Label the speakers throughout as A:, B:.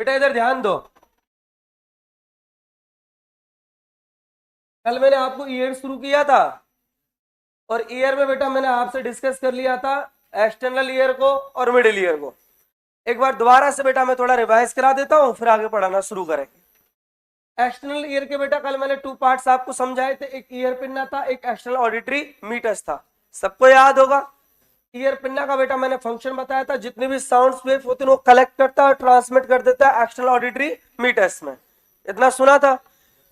A: बेटा इधर ध्यान दो, कल मैंने आपको ईयर शुरू किया था और ईयर में बेटा मैंने आपसे डिस्कस कर लिया था एक्सटर्नल ईयर को और मिडिल ईयर को। एक बार दोबारा से बेटा मैं थोड़ा रिवाइज करा देता हूं, फिर आगे पढ़ाना शुरू करेंगे। एक्सटर्नल ईयर के बेटा कल मैंने 2 पार्ट्स आपको समझाए थे, एक ईयर पिन्ना था, एक एक्सटर्नल ऑडिटरी मीटर्स था। सबको याद होगा। ईयर पिन्ना का बेटा मैंने फंक्शन बताया था, जितने भी साउंड्स वेव होते हैं वो कलेक्ट करता है और ट्रांसमिट कर देता है एक्सटर्नल ऑडिटरी मीटर्स में। इतना सुना था।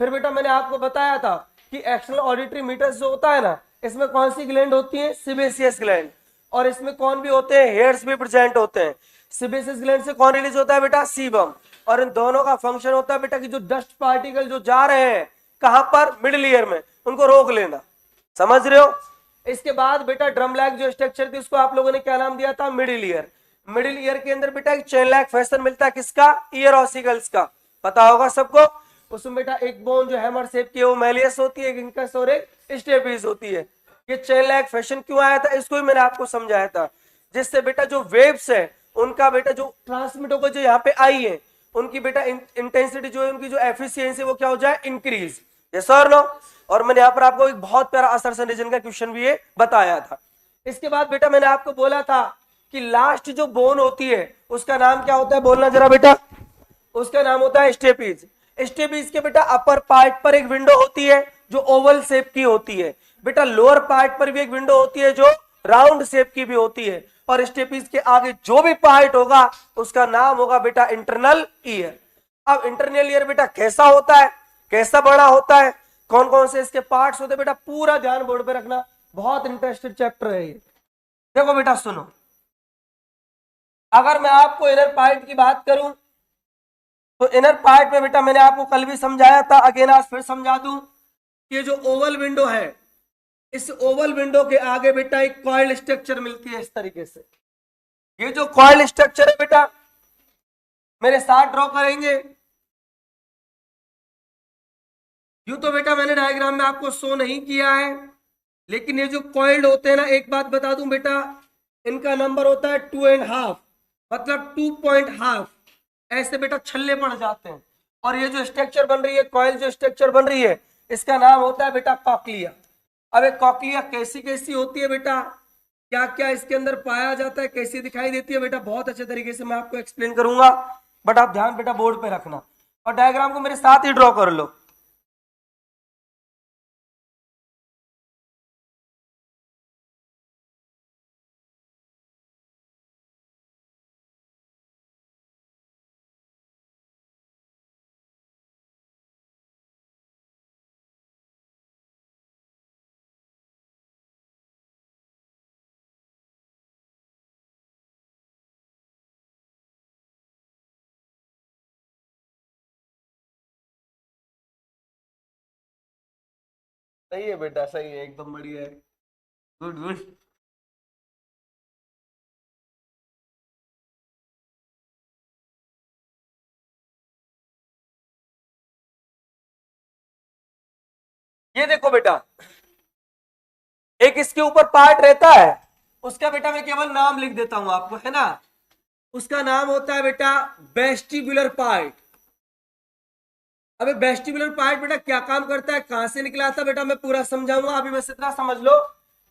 A: फिर बेटा मैंने आपको बताया था कि एक्सटर्नल ऑडिटरी मीटर्स जो होता है ना, इसमें कौन सी ग्लैंड होती है? Sebaceous gland. और इसमें कौन भी होते हैं? हेयर्स भी प्रेजेंट होते हैं। सिबेसियस ग्लैंड से कौन रिलीज होता है बेटा? सीबम। और इन दोनों का फंक्शन होता है बेटा कि जो डस्ट पार्टिकल जो जा रहे हैं कहां पर? मिडिल ईयर में, उनको रोक लेना। समझ रहे हो? इसके बाद बेटा ड्रम लैग जो स्ट्रक्चर थी उसको आप लोगों ने क्या नाम दिया था? Middle ear. मिडिल ईयर के अंदर बेटा एक चेन लैग फैशन मिलता है, किसका? ईयर ऑसिकल्स का। पता होगा सबको। उसमें बेटा एक बोन जो हैमर शेप की है वो मैलियस होती है, एक इंकस और एक स्टेपिस होती है। ये चेन लैग फैशन क्यों आया था इसको भी मैंने आपको समझाया था, जिससे बेटा जो वेव्स है उनका बेटा जो ट्रांसमिट होकर जो यहाँ पे आई है उनकी बेटा इंटेंसिटी जो है, उनकी जो एफिशिएंसी वो क्या हो जाए? इंक्रीज। यस और नो? और मैंने यहाँ पर आपको एक बहुत प्यारा असर्शन रीजन का क्वेश्चन भी ये बताया था। इसके बाद बेटा मैंने आपको बोला था कि लास्ट जो बोन होती है उसका नाम क्या होता है? बोलना जरा बेटा। उसका नाम होता है स्टेपीज। स्टेपीज के बेटा अपर पार्ट पर एक विंडो होती है जो ओवल शेप की होती है। बेटा लोअर पार्ट पर भी एक विंडो होती है जो राउंड शेप की भी होती है। और स्टेपीज के आगे जो भी पार्ट होगा उसका नाम होगा बेटा इंटरनल ईयर। अब इंटरनल ईयर बेटा कैसा होता है, कैसा बड़ा होता है, कौन कौन से इसके पार्ट्स होते हैं बेटा, पूरा ध्यान बोर्ड पे रखना। बहुत इंटरेस्टेड चैप्टर है ये। देखो बेटा सुनो, अगर मैं आपको इनर पार्ट की बात करूं तो इनर पार्ट में बेटा मैंने आपको कल भी समझाया था, अगेन आज फिर समझा दूं। ये जो ओवल विंडो है, इस ओवल विंडो के आगे बेटा एक कॉइल स्ट्रक्चर मिलती है इस तरीके से। ये जो कॉइल स्ट्रक्चर है बेटा मेरे साथ ड्रॉ करेंगे। यूं तो बेटा मैंने डायग्राम में आपको शो नहीं किया है, लेकिन ये जो कॉइल्ड होते हैं ना, एक बात बता दूं बेटा, इनका नंबर होता है 2.5, मतलब 2.5 ऐसे बेटा छल्ले पड़ जाते हैं। और ये जो स्ट्रक्चर बन रही है, कॉइल जो स्ट्रक्चर बन रही है, इसका नाम होता है बेटा कॉक्लिया। अब एक कॉक्लिया कैसी कैसी होती है बेटा, क्या क्या इसके अंदर पाया जाता है, कैसी दिखाई देती है बेटा, बहुत अच्छे तरीके से मैं आपको एक्सप्लेन करूंगा। बट आप ध्यान बेटा बोर्ड पे रखना और डायग्राम को मेरे साथ ही ड्रॉ कर लो। सही है बेटा, सही है, एकदम बढ़िया है। Good good. ये देखो बेटा, एक इसके ऊपर पार्ट रहता है, उसका बेटा मैं केवल नाम लिख देता हूं आपको, है ना। उसका नाम होता है बेटा वेस्टिबुलर पार्ट। अबे वेस्टिबुलर पार्ट बेटा क्या काम करता है, कहां से निकला था बेटा, मैं पूरा समझाऊंगा। अभी बस इतना समझ लो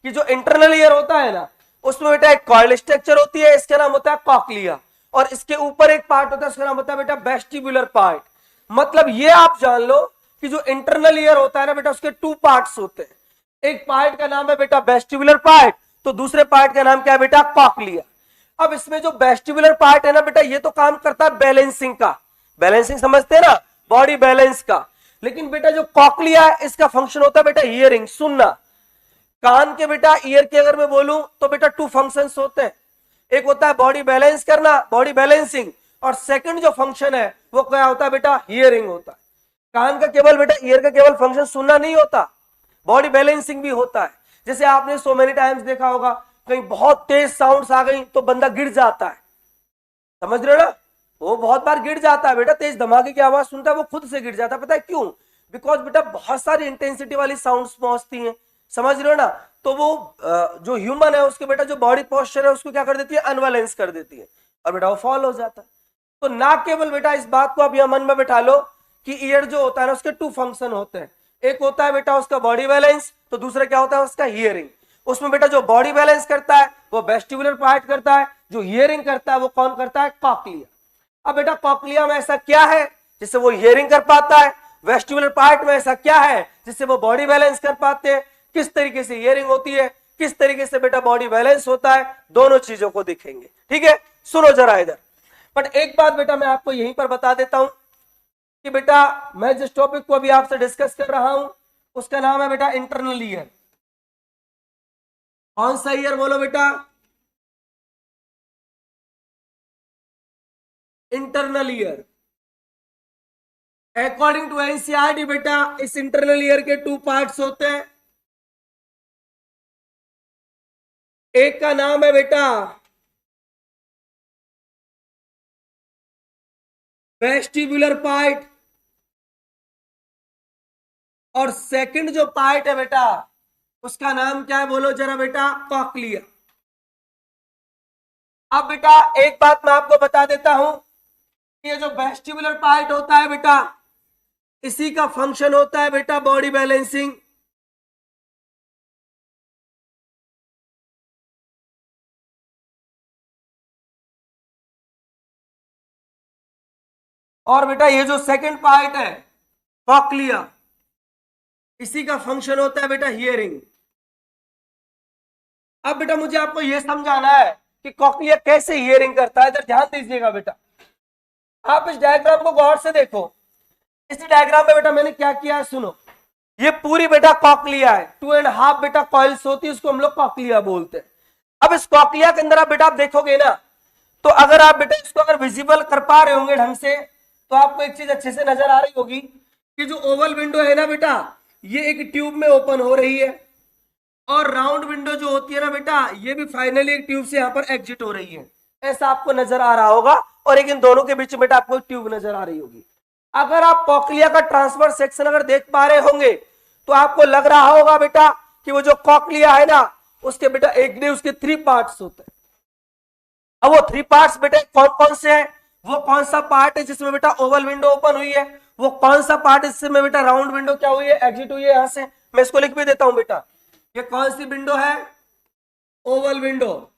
A: कि जो इंटरनल ईयर होता है ना, उसमें बेटा एक कॉइल स्ट्रक्चर होती है, इसका नाम होता है कॉक्लिया। और इसके ऊपर एक पार्ट होता है, उसका नाम होता है बेटा वेस्टिबुलर पार्ट। मतलब ये आप जान लो कि जो इंटरनल ईयर होता है ना बेटा, उसके 2 पार्ट्स होते हैं। एक पार्ट का नाम है बेटा वेस्टिबुलर पार्ट, तो दूसरे पार्ट का नाम क्या है बेटा? कॉक्लिया। अब इसमें जो वेस्टिबुलर पार्ट है ना बेटा, ये तो काम करता है बैलेंसिंग का। बैलेंसिंग समझते हैं ना, बॉडी बैलेंस का। लेकिन बेटा जो कॉक्लिया है, इसका फंक्शन होता है बेटा हियरिंग, सुनना। कान के बेटा ईयर के अगर मैं बोलूं तो बेटा 2 फंक्शंस होते हैं। एक होता है बॉडी बैलेंस करना, बॉडी बैलेंसिंग, और सेकंड जो फंक्शन है वो क्या होता है बेटा? हियरिंग होता है। कान का केवल बेटा, ईयर का केवल फंक्शन सुनना नहीं होता, बॉडी बैलेंसिंग भी होता है। जैसे आपने सो मेनी टाइम्स देखा होगा, कहीं बहुत तेज साउंड्स आ गई तो बंदा गिर जाता है, समझ रहे हो ना। वो बहुत बार गिर जाता है बेटा, तेज धमाके की आवाज सुनता है वो खुद से गिर जाता है। पता है क्यों? बिकॉज बेटा बहुत सारी इंटेंसिटी वाली साउंड्स पहुंचती हैं, समझ रहे हो ना। तो वो जो ह्यूमन है उसके बेटा जो बॉडी पोस्चर है उसको क्या कर देती है? अनबैलेंस कर देती है, और बेटा वो फॉल हो जाता है। तो ना केवल बेटा इस बात को आप यहां मन में बैठा लो कि ईयर जो होता है ना उसके टू फंक्शन होते हैं, एक होता है बेटा उसका बॉडी बैलेंस, तो दूसरा क्या होता है उसका हियरिंग। उसमें बेटा जो बॉडी बैलेंस करता है वो वेस्टिबुलर पार्ट करता है, जो हियरिंग करता है वो कौन करता है, कॉक्लिया। अब बेटा कॉक्लिया में ऐसा क्या है जिससे वो हियरिंग कर पाता है, वेस्टिबुलर पार्ट में ऐसा क्या है जिससे वो बॉडी बैलेंस कर पाते हैं, किस तरीके से हियरिंग होती है, किस तरीके से बेटा बॉडी बैलेंस होता है, दोनों चीजों को दिखेंगे। ठीक है, सुनो जरा इधर। बट एक बात बेटा मैं आपको यहीं पर बता देता हूं कि बेटा मैं जिस टॉपिक को अभी आपसे डिस्कस कर रहा हूं उसका नाम है बेटा इंटरनल ईयर। कौन सा ईयर बोलो बेटा, internal ear. According to NCERT बेटा इस इंटरनल ईयर के टू पार्ट्स होते हैं। एक का नाम है बेटा वेस्टिबुलर पार्ट, और सेकंड जो पार्ट है बेटा उसका नाम क्या है बोलो जरा बेटा, कॉक्लिया। अब बेटा एक बात मैं आपको बता देता हूं, ये जो वेस्टिबुलर पार्ट होता है बेटा इसी का फंक्शन होता है बेटा बॉडी बैलेंसिंग। और बेटा ये जो सेकंड पार्ट है कॉक्लिया इसी का फंक्शन होता है बेटा हियरिंग। अब बेटा मुझे आपको यह समझाना है कि कॉक्लिया कैसे हियरिंग करता है, इधर ध्यान दीजिएगा बेटा। आप इस डायग्राम को गौर से देखो। इस डायग्राम में बेटा मैंने क्या किया है सुनो, ये पूरी बेटा कॉक्लिया है, 2.5 बेटा कॉइल्स होती है, उसको हम लोग कॉक्लिया बोलते हैं। अब इस कॉक्लिया के अंदर आप बेटा आप देखोगे ना, तो अगर आप बेटा इसको अगर विजिबल कर पा रहे होंगे ढंग से तो आपको एक चीज अच्छे से नजर आ रही होगी कि जो ओवल विंडो है ना बेटा ये एक ट्यूब में ओपन हो रही है, और राउंड विंडो जो होती है ना बेटा ये भी फाइनली एक ट्यूब से यहां पर एग्जिट हो रही है। ऐसा आपको नजर आ रहा होगा, और एक इन दोनों के बीच में बेटा आपको ट्यूब नजर आ रही होगी। अगर आप कॉक्लिया का ट्रांसफर सेक्शन अगर देख पा रहे होंगे तो आपको लग रहा होगा बेटा कि वो जो कॉक्लिया है ना उसके बेटा एक नहीं उसके 3 पार्ट्स होते हैं। अब वो 3 पार्ट्स बेटा कौन कौन से हैं, वो कौन सा पार्ट है जिसमें बेटा ओवल विंडो ओपन हुई है, वो कौन सा पार्ट इसमें बेटा राउंड विंडो क्या हुई है, एग्जिट हुई है यहां से। मैं इसको लिख भी देता हूं बेटा, ये कौन सी विंडो है, ओवल विंडो।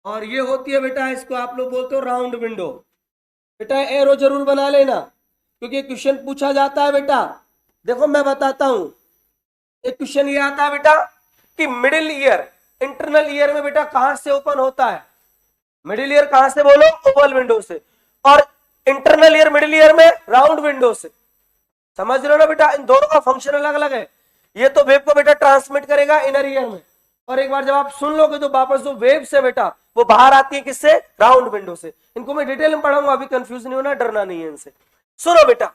A: और ये होती है बेटा इसको आप लोग बोलते हो राउंड विंडो। बेटा एरो जरूर बना लेना क्योंकि क्वेश्चन पूछा जाता है बेटा। देखो मैं बताता हूं, एक क्वेश्चन ये आता है बेटा कि मिडिल ईयर इंटरनल ईयर में बेटा कहां से ओपन होता है, मिडिल ईयर कहां से बोलो, ओवल विंडो से, और इंटरनल ईयर मिडिल ईयर में राउंड विंडो से। समझ रहे हो ना बेटा, इन दोनों का फंक्शन अलग अलग है। ये तो वेव को बेटा ट्रांसमिट करेगा इनर ईयर में, और एक बार जब आप सुन लोगे तो वापस जो वेव्स है बेटा वो बाहर आती है किससे, राउंड विंडो से। इनको मैं डिटेल में पढ़ाऊंगा, अभी कंफ्यूज नहीं होना, डरना नहीं है इनसे। सुनो बेटा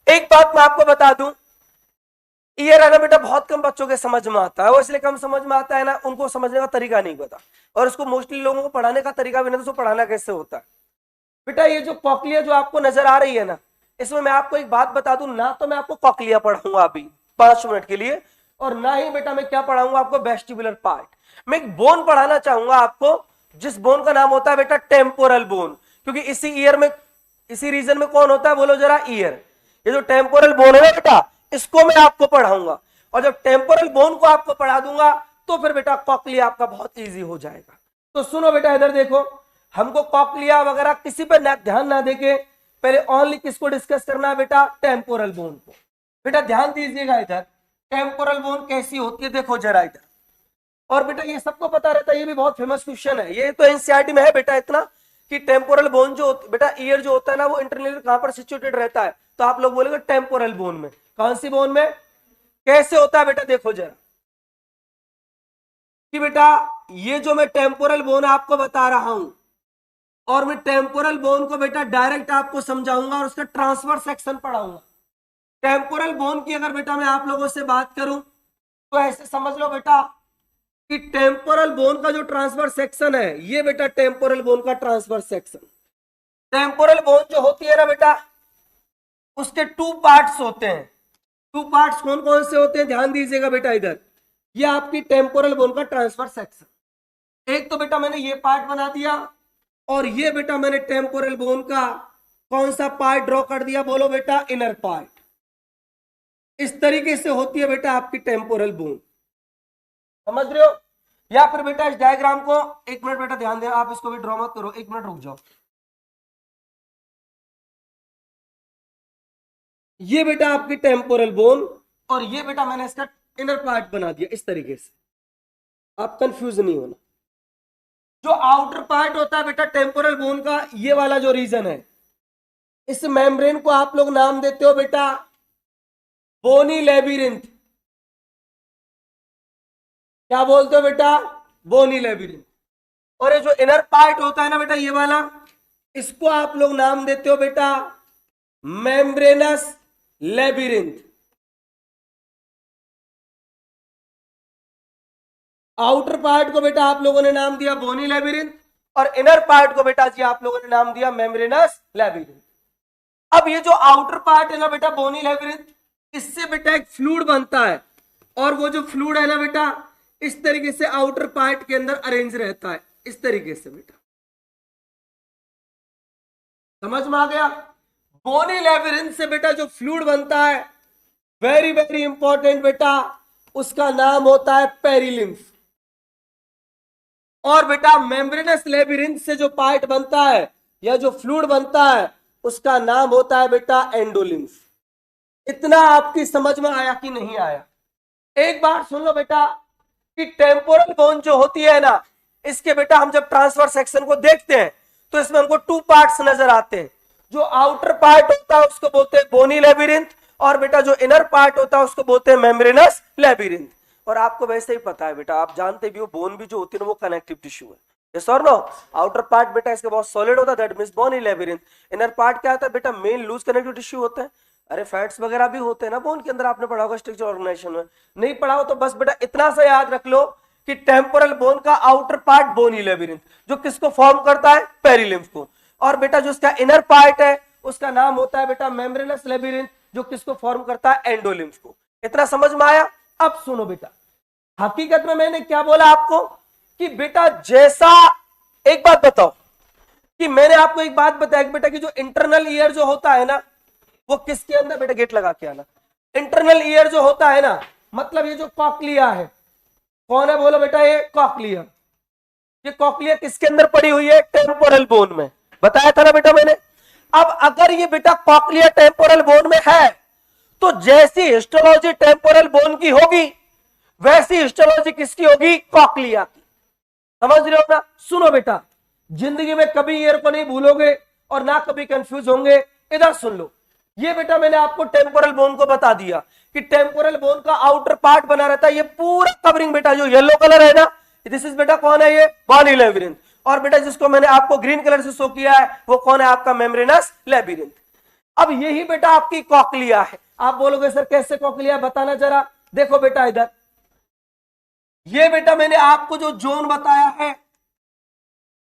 A: एक बात मैं आपको बता दूं, ईयर है ना बेटा बहुत कम बच्चों के समझ में आता है, वो इसलिए कम समझ में आता है ना उनको समझने का तरीका नहीं पता, और उसको मोस्टली लोगों को पढ़ाने का तरीका भी नहीं, तो उसको पढ़ाना कैसे होता है। बेटा ये जो कॉक्लिया जो आपको नजर आ रही है ना, इसमें मैं आपको एक बात बता दूं ना, तो मैं आपको कॉक्लिया पढ़ाऊंगा अभी 5 मिनट के लिए, और ना ही बेटा मैं क्या पढ़ाऊंगा आपको वेस्टिबुलर पार्ट। मैं एक बोन पढ़ाना चाहूंगा आपको, जिस बोन का नाम होता है बेटा टेम्पोरल बोन, क्योंकि इसी ईयर में इसी रीजन में कौन होता है बोलो जरा, ईयर। ये जो टेम्पोरल बोन है ना बेटा इसको मैं आपको पढ़ाऊंगा, और जब टेम्पोरल बोन को आपको पढ़ा दूंगा तो फिर बेटा कॉक्लिया आपका बहुत इजी हो जाएगा। तो सुनो बेटा इधर देखो, हमको कॉक्लिया वगैरह किसी पर ध्यान ना देके पहले ओनली किसको डिस्कस करना है बेटा, टेम्पोरल बोन को। बेटा ध्यान दीजिएगा इधर, टेम्पोरल बोन कैसी होती है देखो जरा इधर। और बेटा ये सबको पता रहता है, ये भी बहुत फेमस क्वेश्चन है, ये तो एनसीईआरटी में है बेटा इतना कि टेम्पोरल बोन जो बेटा ईयर जो होता है ना वो इंटरनल कहां पर सिचुएटेड रहता है, तो आप लोग बोलेंगे टेम्पोरल बोन में। कौन सी बोन में, कैसे होता है बेटा देखो जरा कि बेटा ये जो मैं टेम्पोरल बोन आपको बता रहा हूं, और मैं टेम्पोरल बोन को बेटा डायरेक्ट आपको समझाऊंगा और उसका ट्रांसफर सेक्शन पढ़ाऊंगा। टेम्पोरल बोन की अगर बेटा मैं आप लोगों से बात करूं तो ऐसे समझ लो बेटा कि टेम्पोरल बोन का जो ट्रांसफर सेक्शन है ये बेटा टेम्पोरल बोन का ट्रांसफर सेक्शन। टेम्पोरल बोन जो होती है ना बेटा उसके 2 पार्ट्स होते हैं। 2 पार्ट्स कौन कौन से होते हैं ध्यान दीजिएगा बेटा इधर। ये आपकी टेम्पोरल बोन का ट्रांसफर सेक्शन। एक तो बेटा मैंने ये पार्ट बना दिया, और ये बेटा मैंने टेम्पोरल बोन का कौन सा पार्ट ड्रॉ कर दिया, बोलो बेटा इनर पार्ट। इस तरीके से होती है बेटा आपकी टेम्पोरल बोन, समझ रहे हो? या फिर बेटा इस डायग्राम को, एक मिनट बेटा ध्यान दें, आप इसको भी ड्रॉ मत करो, एक मिनट रुक जाओ। ये बेटा आपकी टेम्पोरल बोन, और ये बेटा मैंने इसका इनर पार्ट बना दिया इस तरीके से, आप कंफ्यूज नहीं होना। जो आउटर पार्ट होता है बेटा टेम्पोरल बोन का, ये वाला जो रीजन है, इस मेम्ब्रेन को आप लोग नाम देते हो बेटा बोनी लेबिरिंथ। क्या बोलते हो बेटा? बोनी लेबिरिंथ। और ये जो इनर पार्ट होता है ना बेटा, ये वाला, इसको आप लोग नाम देते हो बेटा मेम्ब्रेनस लेबिरिंथ। आउटर पार्ट को बेटा आप लोगों ने नाम दिया बोनी लेबिरिंथ, और इनर पार्ट को बेटा जी आप लोगों ने नाम दिया मेम्ब्रेनस लेबिरिंथ। अब ये जो आउटर पार्ट है ना बेटा बोनी लेबिरिंथ, इससे बेटा एक फ्लूइड बनता है, और वो जो फ्लूइड है ना बेटा इस तरीके से आउटर पार्ट के अंदर अरेंज रहता है, इस तरीके से बेटा, समझ में आ गया? बोनी लेबिरिंथ से बेटा जो फ्लूइड बनता है, वेरी वेरी इंपॉर्टेंट बेटा, उसका नाम होता है पेरिलिम्फ। और बेटा मेम्ब्रेनस लेबिरिंथ से जो पार्ट बनता है या जो फ्लूइड बनता है, उसका नाम होता है बेटा एंडोलिम्फ। इतना आपकी समझ में आया कि नहीं आया? एक बार सुन लो बेटा कि टेम्पोरल बोन जो होती है ना, इसके बेटा हम जब ट्रांसफर सेक्शन को देखते हैं तो इसमें हमको टू पार्ट्स नजर आते हैं। जो आउटर पार्ट होता है उसको बोलते हैं बोनी लेबिरिंथ, और बेटा जो इनर पार्ट होता है उसको बोलते हैं मेम्ब्रेनस लेबिरिंथ। और आपको वैसे ही पता है बेटा, आप जानते भी हो बोन भी जो होती है ना वो कनेक्टिव टिश्यू है, यस और नो? आउटर पार्ट बेटा इसका बहुत सॉलिड होता है, that means bony labyrinth. Inner part क्या होता है बेटा? मेन लूज कनेक्टिव टिश्यू होता है। अरे फैट्स वगैरह भी होते हैं ना बोन के अंदर, आपने पढ़ा होगा स्ट्रक्चर ऑर्गेनाइजेशन में, नहीं पढ़ा हो तो बस बेटा इतना सा याद रख लो कि टेम्पोरल बोन का आउटर पार्ट बोनी लेबिरिंथ, जो किसको फॉर्म करता है? पेरिलिम्फ को। और बेटा जो इसका इनर पार्ट है उसका नाम होता है बेटा मेम्ब्रेनस लेबिरिंथ, जो किसको फॉर्म करता है? एंडोलिम्फ को। इतना समझ में आया? अब सुनो बेटा, हकीकत में मैंने क्या बोला आपको कि बेटा जैसा, एक बात बताओ कि मैंने आपको एक बात बताया कि बेटा कि जो इंटरनल ईयर जो होता है ना, वो किसके अंदर, बेटा गेट लगा के आना, इंटरनल ईयर जो होता है ना, मतलब ये जो कॉक्लिया है, कौन है बोलो बेटा? ये कॉक्लिया। ये कॉक्लिया किसके अंदर पड़ी हुई है? टेम्पोरल बोन में, बताया था ना बेटा मैंने। अब अगर ये बेटा कॉक्लिया टेम्पोरल बोन में है, तो जैसी हिस्टोलॉजी टेम्पोरल बोन की होगी वैसी हिस्टोलॉजी किसकी होगी? कॉक्लिया की। समझ रहे हो ना? सुनो बेटा, जिंदगी में कभी ईयर को नहीं भूलोगे और ना कभी कंफ्यूज होंगे। इधर सुन लो, ये बेटा मैंने आपको टेम्पोरल बोन को बता दिया कि टेम्पोरल बोन का आउटर पार्ट बना रहता है, ये पूरा कवरिंग बेटा जो येलो कलर है ना, दिस इज बेटा कौन है? ये बोनी लेबिरिंथ। और बेटा जिसको मैंने आपको ग्रीन कलर से शो किया है वो कौन है? आपका मेम्ब्रेनस लेबिरिंथ। अब यही बेटा आपकी कॉक्लिया है। आप बोलोगे सर कैसे कॉक्लिया, बताना जरा। देखो बेटा इधर, ये बेटा मैंने आपको जो जोन बताया है,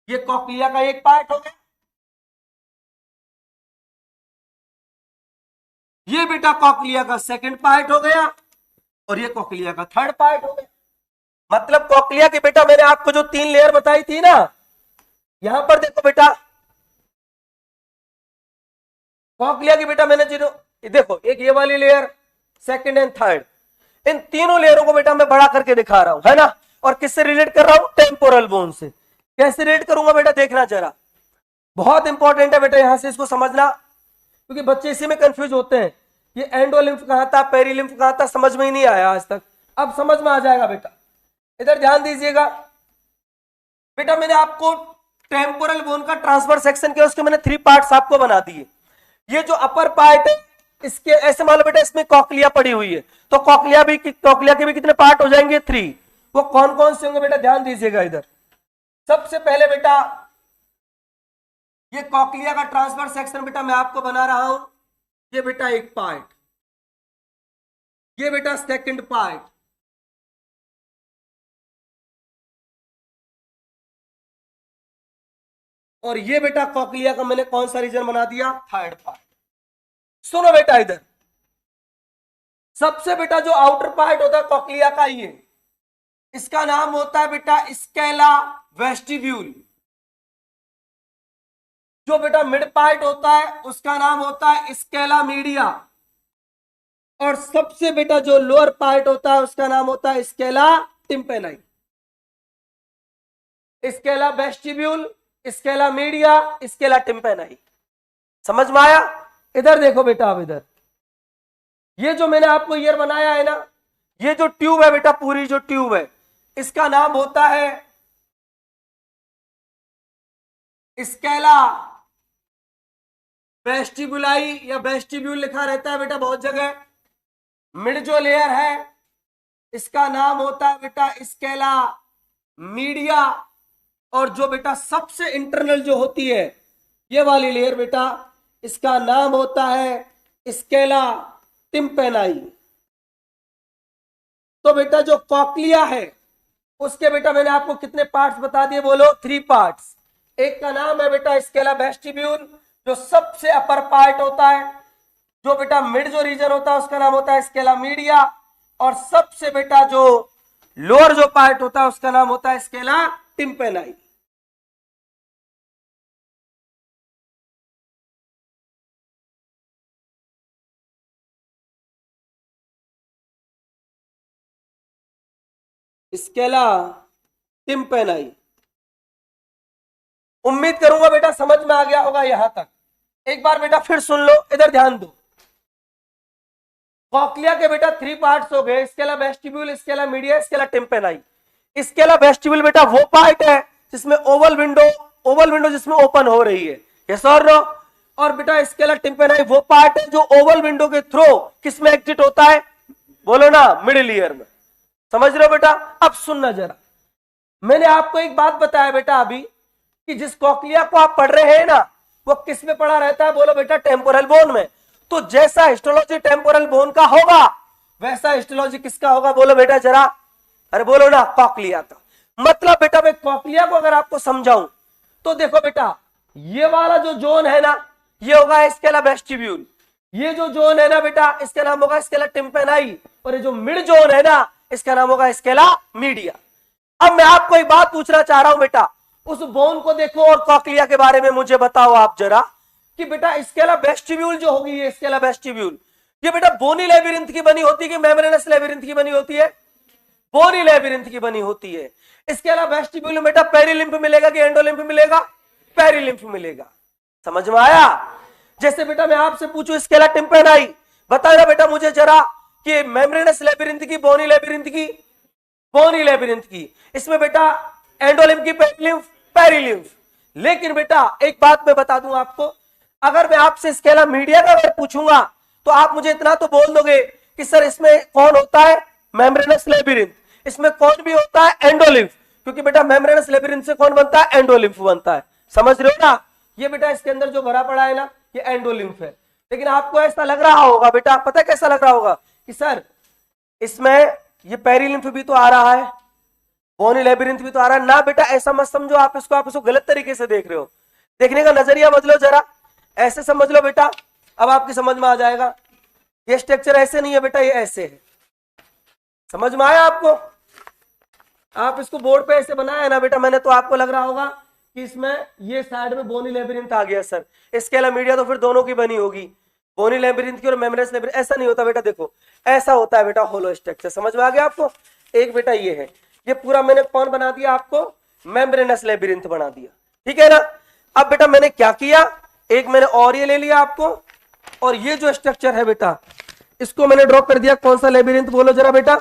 A: ये कॉक्लिया का एक पार्ट हो गया, ये बेटा कॉक्लिया का सेकंड पार्ट हो गया, और ये कॉक्लिया का थर्ड पार्ट हो गया। मतलब कॉक्लिया के बेटा मैंने आपको जो 3 लेयर बताई थी ना, यहां पर देखो बेटा, कॉक्लिया की बेटा मैंने जो देखो, एक ये वाली लेयर, सेकंड एंड थर्ड, इन तीनों लेयरों को बेटा मैं बड़ा करके दिखा रहा हूं, है ना? और किससे रिलेट कर रहा हूं? टेम्पोरल बोन से। कैसे रिलेट करूंगा बेटा? देखना जरा, बहुत इंपॉर्टेंट है बेटा यहां से इसको समझना, क्योंकि बच्चे इसी में कंफ्यूज होते हैं, ये एंडोलिम्फ कहां था, पेरिलिम्फ कहां था, समझ में ही नहीं आया आज तक। अब समझ में आ जाएगा बेटा, इधर ध्यान दीजिएगा। बेटा मैंने आपको टेम्पोरल बोन का ट्रांसफर सेक्शन किया, उसके मैंने 3 पार्ट्स आपको बना दिए। ये जो अपर पार्ट है, इसके ऐसे मान लो बेटा इसमें कॉक्लिया पड़ी हुई है, तो कॉक्लिया के भी कितने पार्ट हो जाएंगे? 3। वो कौन कौन से होंगे बेटा? ध्यान दीजिएगा इधर। सबसे पहले बेटा ये कॉक्लिया का ट्रांसफर सेक्शन बेटा मैं आपको बना रहा हूं, ये बेटा एक पार्ट, ये बेटा सेकंड पार्ट, और ये बेटा कॉक्लिया का मैंने कौन सा रीजन बना दिया? Third part. सुनो बेटा इधर, सबसे बेटा जो आउटर पार्ट होता है कॉक्लिया का, ये इसका नाम होता है बेटा स्केला वेस्टिब्यूल। जो बेटा मिड पार्ट होता है उसका नाम होता है स्केला मीडिया, और सबसे बेटा जो लोअर पार्ट होता है उसका नाम होता है scala tympani. Scala vestibule, scala media, scala tympani. समझ में आया? इधर देखो बेटा, अब इधर ये जो मैंने आपको ईयर बनाया है ना, ये जो ट्यूब है बेटा, पूरी जो ट्यूब है इसका नाम होता है स्केला वेस्टिबुलाई या वेस्टिब्यूल लिखा रहता है बेटा बहुत जगह। मिड जो लेयर है इसका नाम होता है बेटा स्केला मीडिया, और जो बेटा सबसे इंटरनल जो होती है ये वाली लेयर बेटा, इसका नाम होता है स्केला टिम्पेनाई। तो बेटा जो कॉक्लिया है उसके बेटा मैंने आपको कितने पार्ट्स बता दिए, बोलो 3 पार्ट्स। एक का नाम है बेटा स्केला वेस्टिब्यूल, जो सबसे अपर पार्ट होता है। जो बेटा मिड जो रीजन होता है उसका नाम होता है स्केला मीडिया, और सबसे बेटा जो लोअर जो पार्ट होता है उसका नाम होता है स्केला टिम्पेनाई। स्केला टिम्पेनाई। उम्मीद करूंगा बेटा समझ में आ गया होगा यहां तक। एक बार बेटा फिर सुन लो, इधर ध्यान दो। कॉक्लिया के बेटा 3 पार्ट्स हो गए, scala vestibule, scala media, scala tympani. Scala vestibule बेटा वो पार्ट है जिसमें ओवल विंडो जिसमें ओपन हो रही है, यस और नो। और बेटा स्केला टिम्पेनाई वो पार्ट है जो ओवल विंडो के थ्रू किसमें एग्जिट होता है, बोलो ना, मिडिल ईयर में। समझ रहे हो बेटा? अब सुनना जरा, मैंने आपको एक बात बताया बेटा अभी कि जिस कॉक्लिया को आप पढ़ रहे हैं ना वो किस में पड़ा रहता है, बोलो बेटा टेम्पोरल बोन में। तो जैसा हिस्टोलॉजी टेम्पोरल बोन का होगा वैसा हिस्टोलॉजी किसका होगा, बोलो बेटा जरा, अरे बोलो ना, कॉक्लिया का। मतलब बेटा मैं कॉक्लिया को अगर आपको समझाऊं तो देखो बेटा, ये वाला जो जोन है ना ये होगा स्केला वेस्टिब्यूल, ये जो जोन है ना बेटा इसका नाम होगा स्केला टिम्पेनाई, और ये जो मिड जोन है ना इसका नाम होगा स्केला मीडिया। अब मैं आपको एक बात पूछना चाह रहा हूं बेटा, उस बोन को देखो और कॉक्लिया के बारे में मुझे बताओ आप जरा कि बेटा स्केला वेस्टिब्यूल जो होगी, ये स्केला वेस्टिब्यूल ये बेटा बोनी लेबिरिंथ की बनी होती है कि मेम्ब्रेनस लेबिरिंथ की बनी होती है, बोनी लेबिरिंथ की बनी होती है। स्केला वेस्टिब्यूल में बेटा पेरिलिम्फ मिलेगा कि एंडोलिम्फ मिलेगा, पेरिलिम्फ मिलेगा। समझ में आया? जैसे बेटा मैं आपसे पूछूं स्केला टिम्पेनाई, बताना बेटा मुझे जरा कि मेम्ब्रेनस लेबिरिंथ की, बोनी लेबिरिंथ की, बोनी लेबिरिंथ की, इसमें बेटा एंडोलिम्फ की, पेरिलिम्फ, पेरिलिम्फ। लेकिन बेटा एक बात मैं बता दूं आपको, अगर मैं आपसे स्केला मीडिया का अगर पूछूंगा तो आप मुझे इतना तो बोल दोगे कि सर इसमें कौन होता है, मेम्ब्रेनस लेबिरिंथ, इसमें कौन भी होता है, एंडोलिम्फ, क्योंकि बेटा मेम्ब्रेनस लेबिरिंथ से कौन बनता है, एंडोलिम्फ बनता है। समझ रहे हो ना? ये बेटा इसके अंदर जो भरा पड़ा है ना ये एंडोलिम्फ है। लेकिन आपको ऐसा लग रहा होगा बेटा, पता है कैसा लग रहा होगा कि सर इसमें ये पेरिलिम्फ भी तो आ रहा है, बोनी लेबिरिंथ भी तो आ रहा है ना। बेटा ऐसा मत समझो, आप इसको गलत तरीके से देख रहे हो। देखने का नजरिया बदलो जरा, ऐसे समझ लो बेटा, अब आपकी समझ में आ जाएगा। ये स्ट्रक्चर ऐसे नहीं है बेटा, ये ऐसे है। समझ में आया आपको? आप इसको बोर्ड पे ऐसे बनाया ना बेटा मैंने, तो आपको लग रहा होगा कि इसमें ये साइड में बोनी लेबिरिंथ आ गया सर, स्केला मीडिया तो फिर दोनों की बनी होगी, बोनी लेबिरिंथ की और मेम्ब्रेनस लेबिरिंथ। ऐसा नहीं होता बेटा, देखो ऐसा होता है बेटा होलो स्ट्रक्चर। समझ में आ गया आपको? एक बेटा ये है, ये पूरा मैंने कौन बना दिया आपको, मेम्ब्रेनस लेबिरिंथ बना दिया, ठीक है ना। अब बेटा मैंने क्या किया, एक मैंने और ये ले लिया आपको, और ये जो स्ट्रक्चर है बेटा इसको मैंने ड्रॉ कर दिया, कौन सा लेबिरिंथ बोलो जरा बेटा,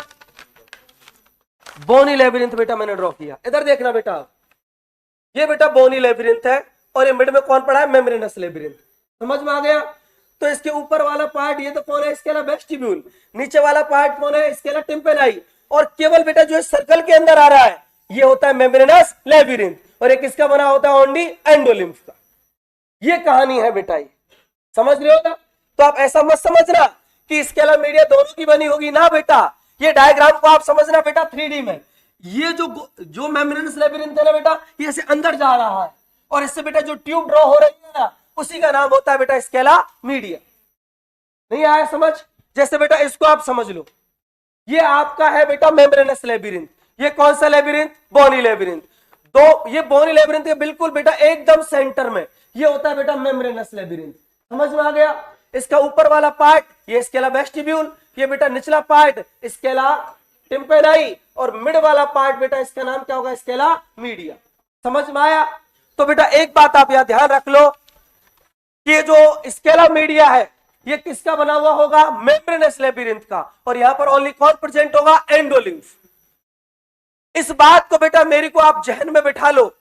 A: बोनी लेबिरिंथ बेटा मैंने ड्रॉ किया। इधर देखना बेटा, ये बेटा बोनी लेबिरिंथ है और ये मिड में कौन पड़ा है, मेम्ब्रेनस लेबिरिंथ। समझ में आ गया? तो इसके ऊपर वाला पार्ट ये तो कौन है, स्केला वेस्टिब्यूल, नीचे वाला पार्ट कौन है, स्केला टिम्पेनाई, और केवल बेटा जो सर्कल के अंदर आ रहा है ये होता है मेम्ब्रेनस लेबिरिंथ, और एक किसका बना होता है, ओनली एंडोलिम्फ का। ये कहानी है बेटा, ये समझ रहे हो ना? तो आप ऐसा मत समझना कि स्केला मीडिया दोनों की बनी होगी ना बेटा, ये डायग्राम को आप समझना बेटा 3D में। ये जो मेम्ब्रेनस लेबिरिंथ है ना बेटा, ये से अंदर जा रहा है, और इससे बेटा जो ट्यूब ड्रॉ हो रही है ना उसी का नाम होता है बेटा स्केला मीडिया। नहीं आया समझ? जैसे बेटा इसको आप समझ लो, ये आपका है बेटा मेम्ब्रेनस लेबिरिंथ, ये कौन सा लेबिरिंथ? बोनी लेबिरिंथ। तो ये बोनी लेबिरिंथ के बिल्कुल बेटा एकदम सेंटर में ये होता है बेटा मेम्ब्रेनस लेबिरिंथ। समझ में आ गया? इसका ऊपर वाला पार्ट ये स्केला वेस्टिब्यूल, ये बेटा निचला पार्ट स्केला टिम्पेनाई, और मिड वाला पार्ट बेटा इसका नाम क्या होगा? Scala media. समझ में आया? तो बेटा एक बात आप यहां ध्यान रख लो कि ये जो स्केला मीडिया है ये किसका बना हुआ होगा? मेम्ब्रेनस लेबिरिंथ का। और यहां पर ओनली कौन प्रेजेंट होगा? एंडोलिम्फ। इस बात को बेटा मेरी को आप जहन में बिठा लो।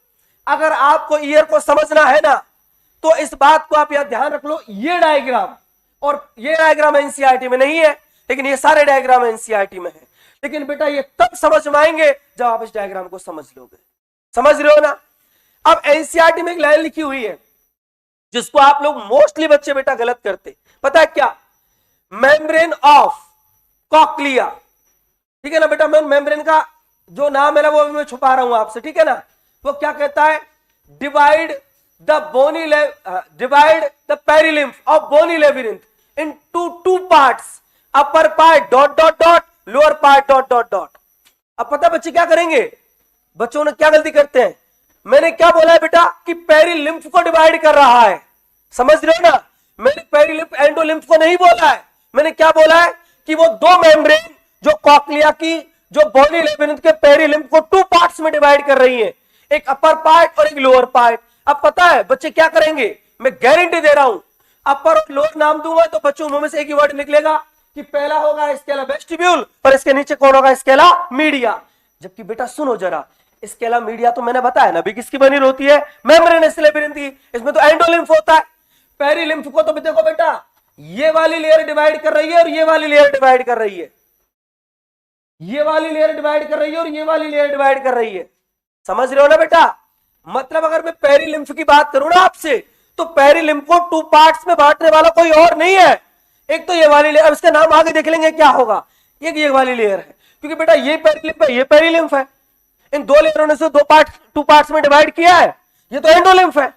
A: अगर आपको ईयर को समझना है ना तो इस बात को आप यहां ध्यान रख लो। ये डायग्राम और ये डायग्राम एनसीईआरटी में नहीं है, लेकिन ये सारे डायग्राम एनसीईआरटी में है। लेकिन बेटा ये तब समझ में आएंगे जब आप इस डायग्राम को समझ लोगे। समझ रहे हो ना? अब एनसीईआरटी में एक लाइन लिखी हुई है जिसको आप लोग मोस्टली बच्चे बेटा गलत करते। पता है क्या? Membrane of cochlea. ठीक है ना बेटा? मैं मेम्ब्रेन का जो नाम है ना वो अभी मैं छुपा रहा हूं आपसे। ठीक है ना? वो क्या कहता है? Divide the perilymph of bony labyrinth into two parts, upper part dot dot dot, lower part dot dot dot. अब पता बच्चे क्या करेंगे? बच्चों ने क्या गलती करते हैं? मैंने क्या बोला है बेटा कि पेरिलिम्फ को डिवाइड कर रहा है। समझ रहे हो ना? मैंने पेरिलिम्फ एंडोलिम्फ को नहीं बोला है। मैंने क्या बोला है कि वो दो मेम्ब्रेन जो कॉक्लिया की जो बोनी लेबिरिंथ के पेरिलिम्फ को टू पार्ट्स में डिवाइड कर रही है, एक अपर पार्ट और एक लोअर पार्ट। अब पता है बच्चे क्या करेंगे? मैं गारंटी दे रहा हूं, अपर और लोअर नाम दूंगा तो बच्चों मुंह में से एक ही वर्ड निकलेगा कि पहला होगा स्केला वेस्टिब्यूल और इसके नीचे कौन होगा? Scala media. जबकि बेटा सुनो जरा, स्केला मीडिया तो मैंने बताया ना भी किसकी बनी होती है? मेम्ब्रेनस लेबिरिंथ की। इसमें तो एंडोलिम्फ होता है। पेरिलिम्फ को तो देखो बेटा ये वाली लेयर डिवाइड कर रही है और ये वाली लेयर डिवाइड कर रही है, ये वाली लेयर डिवाइड कर रही है और ये वाली लेयर डिवाइड कर रही है। समझ रहे हो ना बेटा? मतलब अगर मैं पेरिलिम्फ की बात करूं ना आपसे तो पेरिलिम्फ को टू पार्ट्स में बांटने वाला कोई और नहीं है। एक तो ये वाली लेयर, अब इसका नाम आगे देख लेंगे क्या होगा। ये वाली लेयर है क्योंकि बेटा ये पेरिलिम्फ है, ये पेरिलिम्फ है। इन दो लेयरों ने से टू पार्ट्स में डिवाइड किया है, ये तो एंडोलिम्फ है।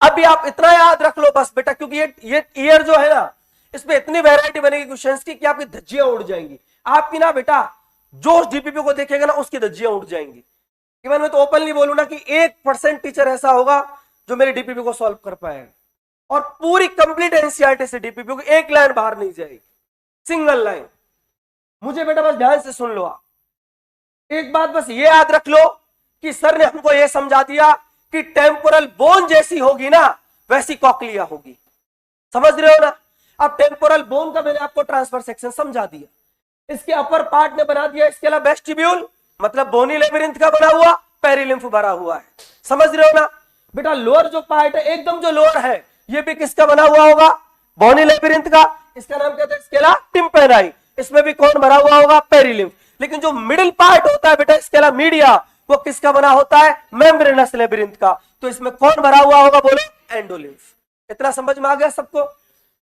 A: अभी आप इतना याद रख लो बस बेटा, क्योंकि ये ईयर जो है ना इसमें इतनी वैरायटी बनेगी क्वेश्चंस की कि आपकी धज्जियां उड़ जाएंगी। आपकी ना बेटा जो डीपीपी को देखेगा ना उसकी धज्जियां उड़ जाएंगी। इवन मैं तो ओपनली बोलूं ना कि 1% टीचर ऐसा होगा जो मेरी डीपीपी को सॉल्व कर पाएगा, और पूरी कंप्लीट एनसीईआरटी से डीपीपी को एक लाइन बाहर नहीं जाएगी, सिंगल लाइन। मुझे बेटा बस ध्यान से सुन लो आप। एक बात बस ये याद रख लो कि सर ने हमको यह समझा दिया कि टेम्पोरल बोन जैसी होगी ना वैसी कॉक्लिया होगी। समझ रहे हो ना? अब टेम्पोरल बोन का मैंने आपको ट्रांसफर सेक्शन समझा दिया। इसके अपर पार्ट ने बना दिया स्केला वेस्टिब्यूल, मतलब बोनी लेबिरिंथ का बना हुआ, पेरिलिम्फ भरा हुआ है। समझ रहे हो ना बेटा? लोअर जो पार्ट है एकदम जो लोअर है ये भी किसका बना हुआ होगा? बोनी लेबिरिंथ का। इसका नाम कहते हैं स्केला टिम्पेनाई। इसमें भी कौन भरा हुआ होगा? पेरिलिम्फ। लेकिन जो मिडिल पार्ट होता है बेटा स्केला मीडिया, वो किसका बना होता है? मेम्ब्रेनस लेबिरिंथ का। तो इसमें कौन भरा हुआ होगा? बोलो एंडोलिम्फ। इतना समझ में आ गया सबको?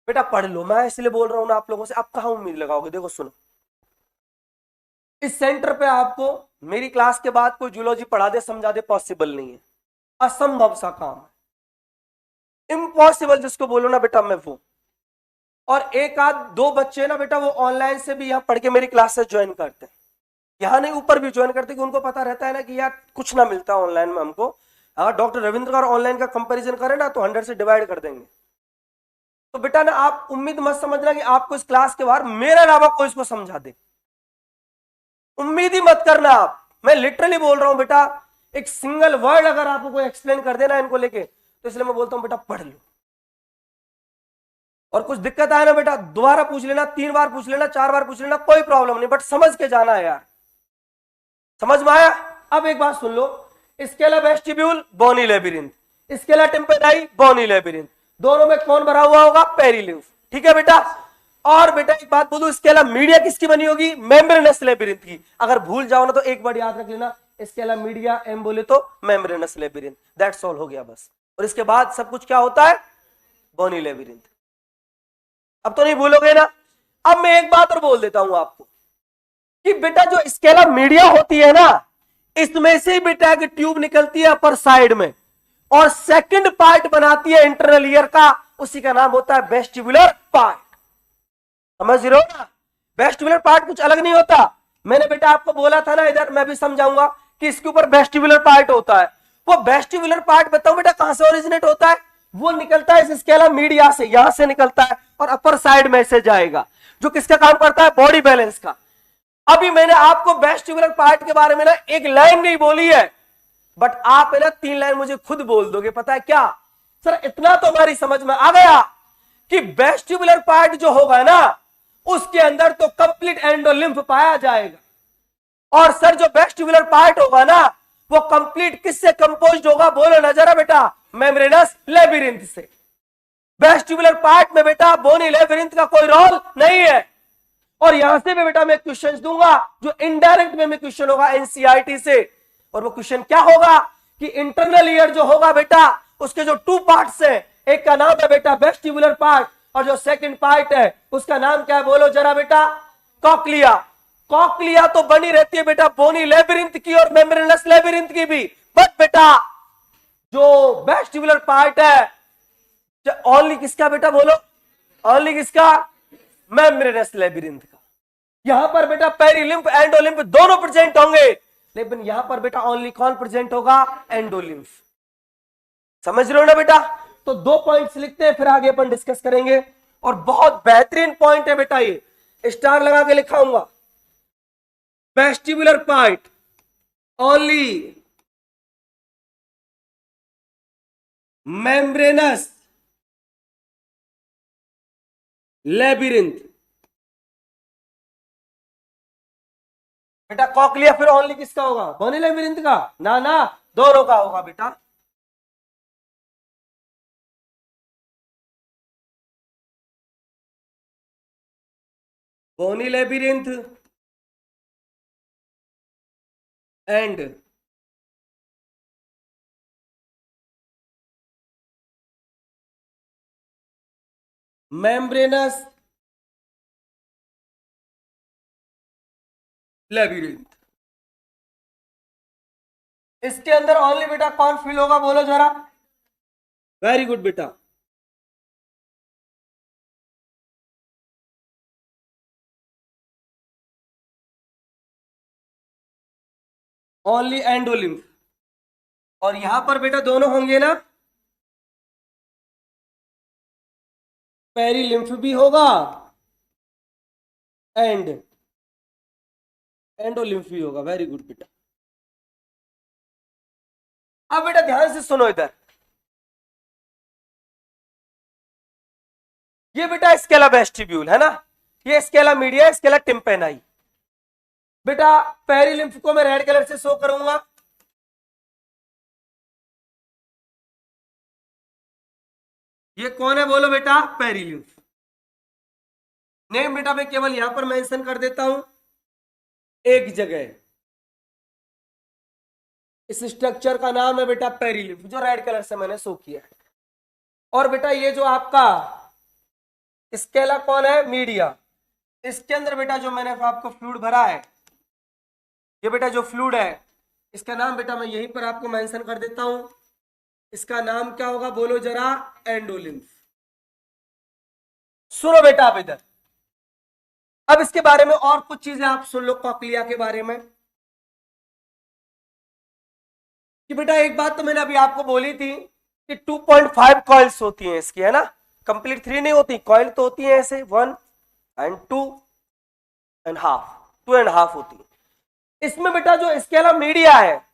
A: बेटा पढ़ लो, मैं इसलिए बोल रहा हूं ना आप लोगों से। आप कहां उम्मीद लगाओगे? देखो सुनो, इस सेंटर पे आपको मेरी क्लास के बाद कोई जूलॉजी पढ़ा दे समझा दे पॉसिबल नहीं है, असंभव सा काम है, इम्पॉसिबल जिसको बोलो ना बेटा मैं वो। और एक आध दो बच्चे ना बेटा वो ऑनलाइन से भी यहाँ पढ़ के मेरी क्लास से ज्वाइन करते हैं, यहाँ नहीं ऊपर भी ज्वाइन करते, कि उनको पता रहता है ना कि यार कुछ ना मिलता ऑनलाइन में हमको। अगर डॉक्टर रविंद्र का ऑनलाइन का कंपैरिजन करें ना तो 100 से डिवाइड कर देंगे। तो बेटा ना आप उम्मीद मत समझना कि आपको इस क्लास के बाहर मेरे अलावा कोई इसको समझा दे, उम्मीद ही मत करना आप। मैं लिटरली बोल रहा हूं बेटा, एक सिंगल वर्ड अगर आपको कोई एक्सप्लेन कर देना इनको लेके, तो इसलिए मैं बोलता हूं बेटा पढ़ लो। और कुछ दिक्कत आए ना बेटा दोबारा पूछ लेना, 3 बार पूछ लेना, 4 बार पूछ लेना, कोई प्रॉब्लम नहीं, बट समझ के जाना है यार। समझ में आया? अब एक बात सुन लो, स्केला वेस्टिब्यूल बोनी लेबिरिंथ, स्केला टिम्पेनाई बोनी लेबिरिंथ, दोनों में कौन भरा हुआ होगा? पेरिलिम्फ। ठीक है बेटा? और बेटा एक बात बोलूं, स्केला मीडिया किसकी बनी होगी? मेम्ब्रेनस लेबिरिंथ की। अगर भूल जाओ ना तो एक बार याद रख लेना, स्केला मीडिया एम बोले तो मेम्ब्रेनस लेबिरिंथ, दैट्स ऑल, हो गया बस। और इसके बाद सब कुछ क्या होता है? बोनी लेबिरिंथ। अब तो नहीं भूलोगे ना? अब मैं एक बात और बोल देता हूं आपको कि बेटा जो स्केला मीडिया होती है ना, इसमें से बेटा एक ट्यूब निकलती है अपर साइड में, और सेकंड पार्ट बनाती है इंटरनल ईयर का, उसी का नाम होता है वेस्टिबुलर पार्ट। समझ रहे हो ना? वेस्टिबुलर पार्ट कुछ अलग नहीं होता, मैंने बेटा आपको बोला था ना, इधर मैं भी समझाऊंगा कि इसके ऊपर वेस्टिबुलर पार्ट होता है। वो वेस्टिबुलर पार्ट बताओ बेटा कहां से ओरिजिनेट होता है? वो निकलता है इस स्केला मीडिया से, यहां से निकलता है और अपर साइड में से जाएगा, जो किसका काम करता है? बॉडी बैलेंस का। अभी मैंने आपको वेस्टिबुलर पार्ट के बारे में ना एक लाइन नहीं बोली है, बट आप है ना 3 लाइन मुझे खुद बोल दोगे। पता है क्या सर, इतना तो हमारी समझ में आ गया कि वेस्टिबुलर पार्ट जो होगा ना, उसके अंदर तो कंप्लीट एंडोलिम्फ पाया जाएगा। और सर जो वेस्टिबुलर पार्ट होगा ना, वो कंप्लीट किससे कंपोज्ड होगा? बोलो ना जरा बेटा, मेम्ब्रेनस लेबिरिंथ से। वेस्टिबुलर पार्ट में बेटा बोनी लेबिरिंथ का कोई रोल नहीं है। और यहां से भी बेटा मैं क्वेश्चन दूंगा जो इनडायरेक्ट में क्वेश्चन होगा एनसीईआरटी से। और वो क्वेश्चन क्या होगा कि इंटरनल ईयर जो होगा बेटा, उसके जो 2 पार्ट्स है, एक का नाम है बेटा वेस्टिबुलर पार्ट, और जो सेकंड पार्ट है उसका नाम क्या है? बोलो जरा बेटा, कॉक्लिया। कॉक्लिया तो बनी रहती है बेटा बोनी लेबिरिंथ की और मेम्ब्रेनस लेबिरिंथ की भी, बट बेटा जो वेस्टिबुलर पार्ट है ओनली किसका बेटा? बोलो ओनली किसका? मेम्ब्रेनस लेबिरिंथ का। यहां पर बेटा पेरिलिम्फ एंडोलिम्फ दोनों प्रेजेंट होंगे, लेकिन यहां पर बेटा ओनली कौन प्रेजेंट होगा? एंडोलिम्फ। समझ रहे हो ना बेटा? तो 2 पॉइंट्स लिखते हैं, फिर आगे अपन डिस्कस करेंगे। और बहुत बेहतरीन पॉइंट है बेटा, ये स्टार लगा के लिखाऊंगा। Vestibular part only membranous labyrinth. बेटा कॉक्लिया फिर ओनली किसका होगा? बोनी लेबिरिंथ का? ना ना, दोनों का होगा बेटा। बोनी लेबिरिंथ एंड मेम्ब्रेनस लेबिरिंथ। इसके अंदर ओनली बेटा कौन फिल होगा? बोलो जरा। वेरी गुड बेटा, ओनली एंडोलिम्फ। और यहां पर बेटा दोनों होंगे ना, पेरिलिम्फ भी होगा एंड एंडोलिम्फ भी होगा। वेरी गुड बेटा। अब बेटा ध्यान से सुनो इधर, ये बेटा स्केला वेस्टिब्यूल है ना, ये स्केला मीडिया, स्केला टिम्पेनाई। बेटा पेरिलिम्फ को मैं रेड कलर से शो करूंगा। ये कौन है? बोलो बेटा, पेरिलिम्फ। नेम बेटा मैं केवल यहां पर मेंशन कर देता हूं एक जगह। इस स्ट्रक्चर का नाम है बेटा पेरिलिम्फ, जो रेड कलर से मैंने शो किया है। और बेटा ये जो आपका स्केला कौन है? मीडिया। इसके अंदर बेटा जो मैंने आपको फ्लूइड भरा है, ये बेटा जो फ्लूइड है, इसका नाम बेटा मैं यहीं पर आपको मेंशन कर देता हूं। इसका नाम क्या होगा? बोलो जरा, एंडोलिम्फ। सुनो बेटा आप इधर, अब इसके बारे में और कुछ चीजें आप सुन लो कॉक्लिया के बारे में। कि बेटा एक बात तो मैंने अभी आपको बोली थी कि 2.5 कॉइल्स होती हैं इसकी, है ना? कंप्लीट 3 नहीं होती, कॉइल तो होती है ऐसे 1 एंड 2.5, 2.5 होती है। इसमें बेटा जो स्केला मीडिया है,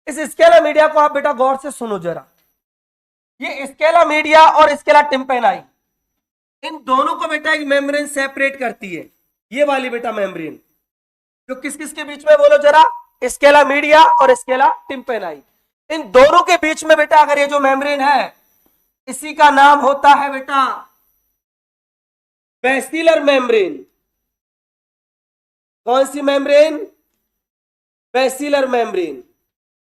A: इस स्केला मीडिया को आप बेटा गौर से सुनो जरा। ये स्केला मीडिया और स्केला टिम्पेनाई, इन दोनों को बेटा एक मेम्ब्रेन सेपरेट करती है। ये वाली बेटा मेम्ब्रेन जो किस किस के बीच में? बोलो जरा, स्केला मीडिया और स्केला टिम्पेनाई। इन दोनों के बीच में बेटा अगर ये जो मेम्ब्रेन है, इसी का नाम होता है बेटा बेसिलर मेम्ब्रेन। कौन सी मेम्ब्रेन? Basilar membrane.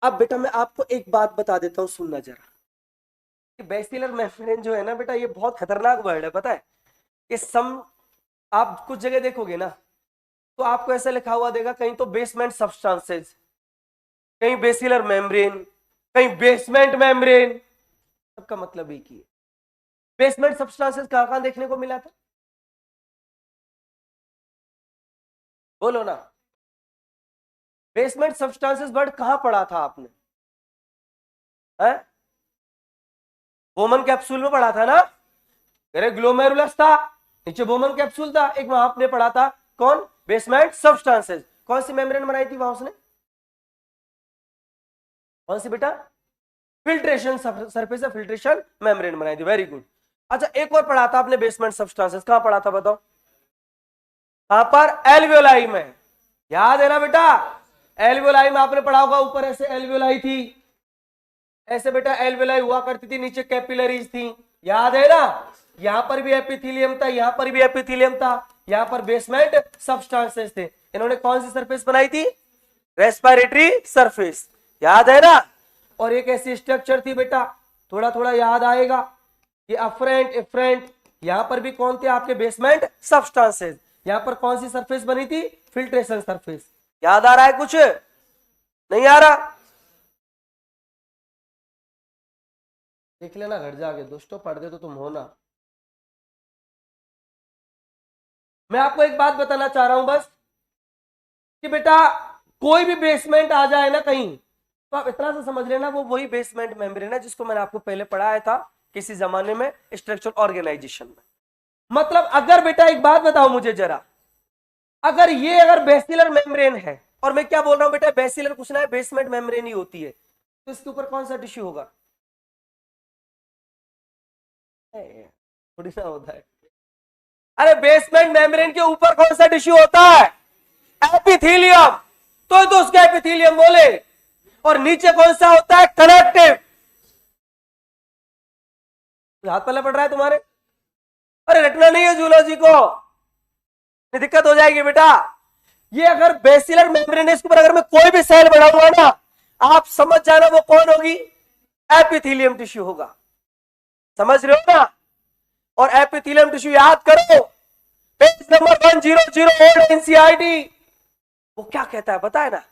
A: अब बेटा मैं आपको एक बात बता देता हूं, सुनना जरा। बेसिलर मेम्ब्रेन जो है ना बेटा, ये बहुत खतरनाक वर्ड है, पता है? ये सम आप कुछ जगह देखोगे ना, तो आपको ऐसा लिखा हुआ देगा, कहीं तो बेसमेंट सब्सटेंसेस, कहीं बेसिलर मेम्ब्रेन, कहीं बेसमेंट मेम्ब्रेन। सबका मतलब एक ही है। बेसमेंट सब्सटेंसेस कहां कहां देखने को मिला था? बोलो ना। बेसमेंट सब्सटेंसेस वर्ड कहां पढ़ा था आपने? है बोमन कैप्सूल में पढ़ा था ना? अरे ग्लोमेरुलस था, नीचे बोमन कैप्सूल था, एक वहां आपने पढ़ा था कौन? Basement substances. कौन सी मेम्ब्रेन बनाई थी वहां उसने? कौन सी बेटा? फिल्ट्रेशन सरफेस है, फिल्ट्रेशन मेम्ब्रेन बनाई थी। Very good. अच्छा एक और पढ़ा था आपने बेसमेंट सब्सटेंसेस, कहां पढ़ा था बताओ? कहां पर? एल्वियोलाई में। याद है ना बेटा? एल्वियोलाई में आपने पढ़ा होगा, ऊपर ऐसे एल्वियोलाई थी, ऐसे बेटा एल्वियोलाई हुआ करती थी, नीचे कैपिलरीज थी, याद है ना? यहां पर भी एपिथेलियम था, यहां पर भी एपिथेलियम था, यहां पर बेसमेंट सब्सटेंसेस थे। इन्होंने कौन सी सरफेस बनाई थी? रेस्पिरेटरी सरफेस, याद है ना? और एक ऐसी स्ट्रक्चर थी बेटा, थोड़ा थोड़ा याद आएगा, ये अफ्रेंट इफ्रेंट, यहां पर भी कौन थे आपके? Basement substances. यहां पर कौन सी सरफेस बनी थी? Filtration surface. याद आ रहा है कुछ? नहीं आ रहा? देख लेना घर जाके, दोस्तों पढ़ दे तो तुम हो ना। मैं आपको एक बात बताना चाह रहा हूं बस, कि बेटा कोई भी बेसमेंट आ जाए ना कहीं, तो आप इतना सा समझ लेना वो वही बेसमेंट मेम्ब्रेन है जिसको मैंने आपको पहले पढ़ाया था किसी जमाने में स्ट्रक्चरल ऑर्गेनाइजेशन में। मतलब अगर बेटा एक बात बताओ मुझे जरा, अगर बेसिलर मेम्ब्रेन है, और मैं क्या बोल रहा हूं बेटा, बेसिलर कुछ ना है, बेसमेंट मेम्ब्रेन ही होती है, तो इसके ऊपर कौन सा टिश्यू होगा? थोड़ी सा होता है। अरे बेसमेंट मेम्ब्रेन के ऊपर कौन सा टिश्यू होता है? एपिथेलियम। तो उसका एपिथेलियम बोले। और नीचे कौन सा होता है? कनेक्टिव। हाथ पल्ले पड़ रहा है तुम्हारे? अरे रटना नहीं है जूलॉजी को, दिक्कत हो जाएगी बेटा। ये अगर बेसिलर मेम्ब्रेन है, इसके ऊपर अगर मैं कोई भी सेल बढ़ाऊंगा ना, आप समझ जाना वो कौन होगी? एपिथेलियम टिश्यू होगा। समझ रहे हो ना? और एपिथेलियम टिश्यू याद करो, पेज नंबर 100 ओल्ड एनसीईआरटी, वो क्या कहता है पता है ना?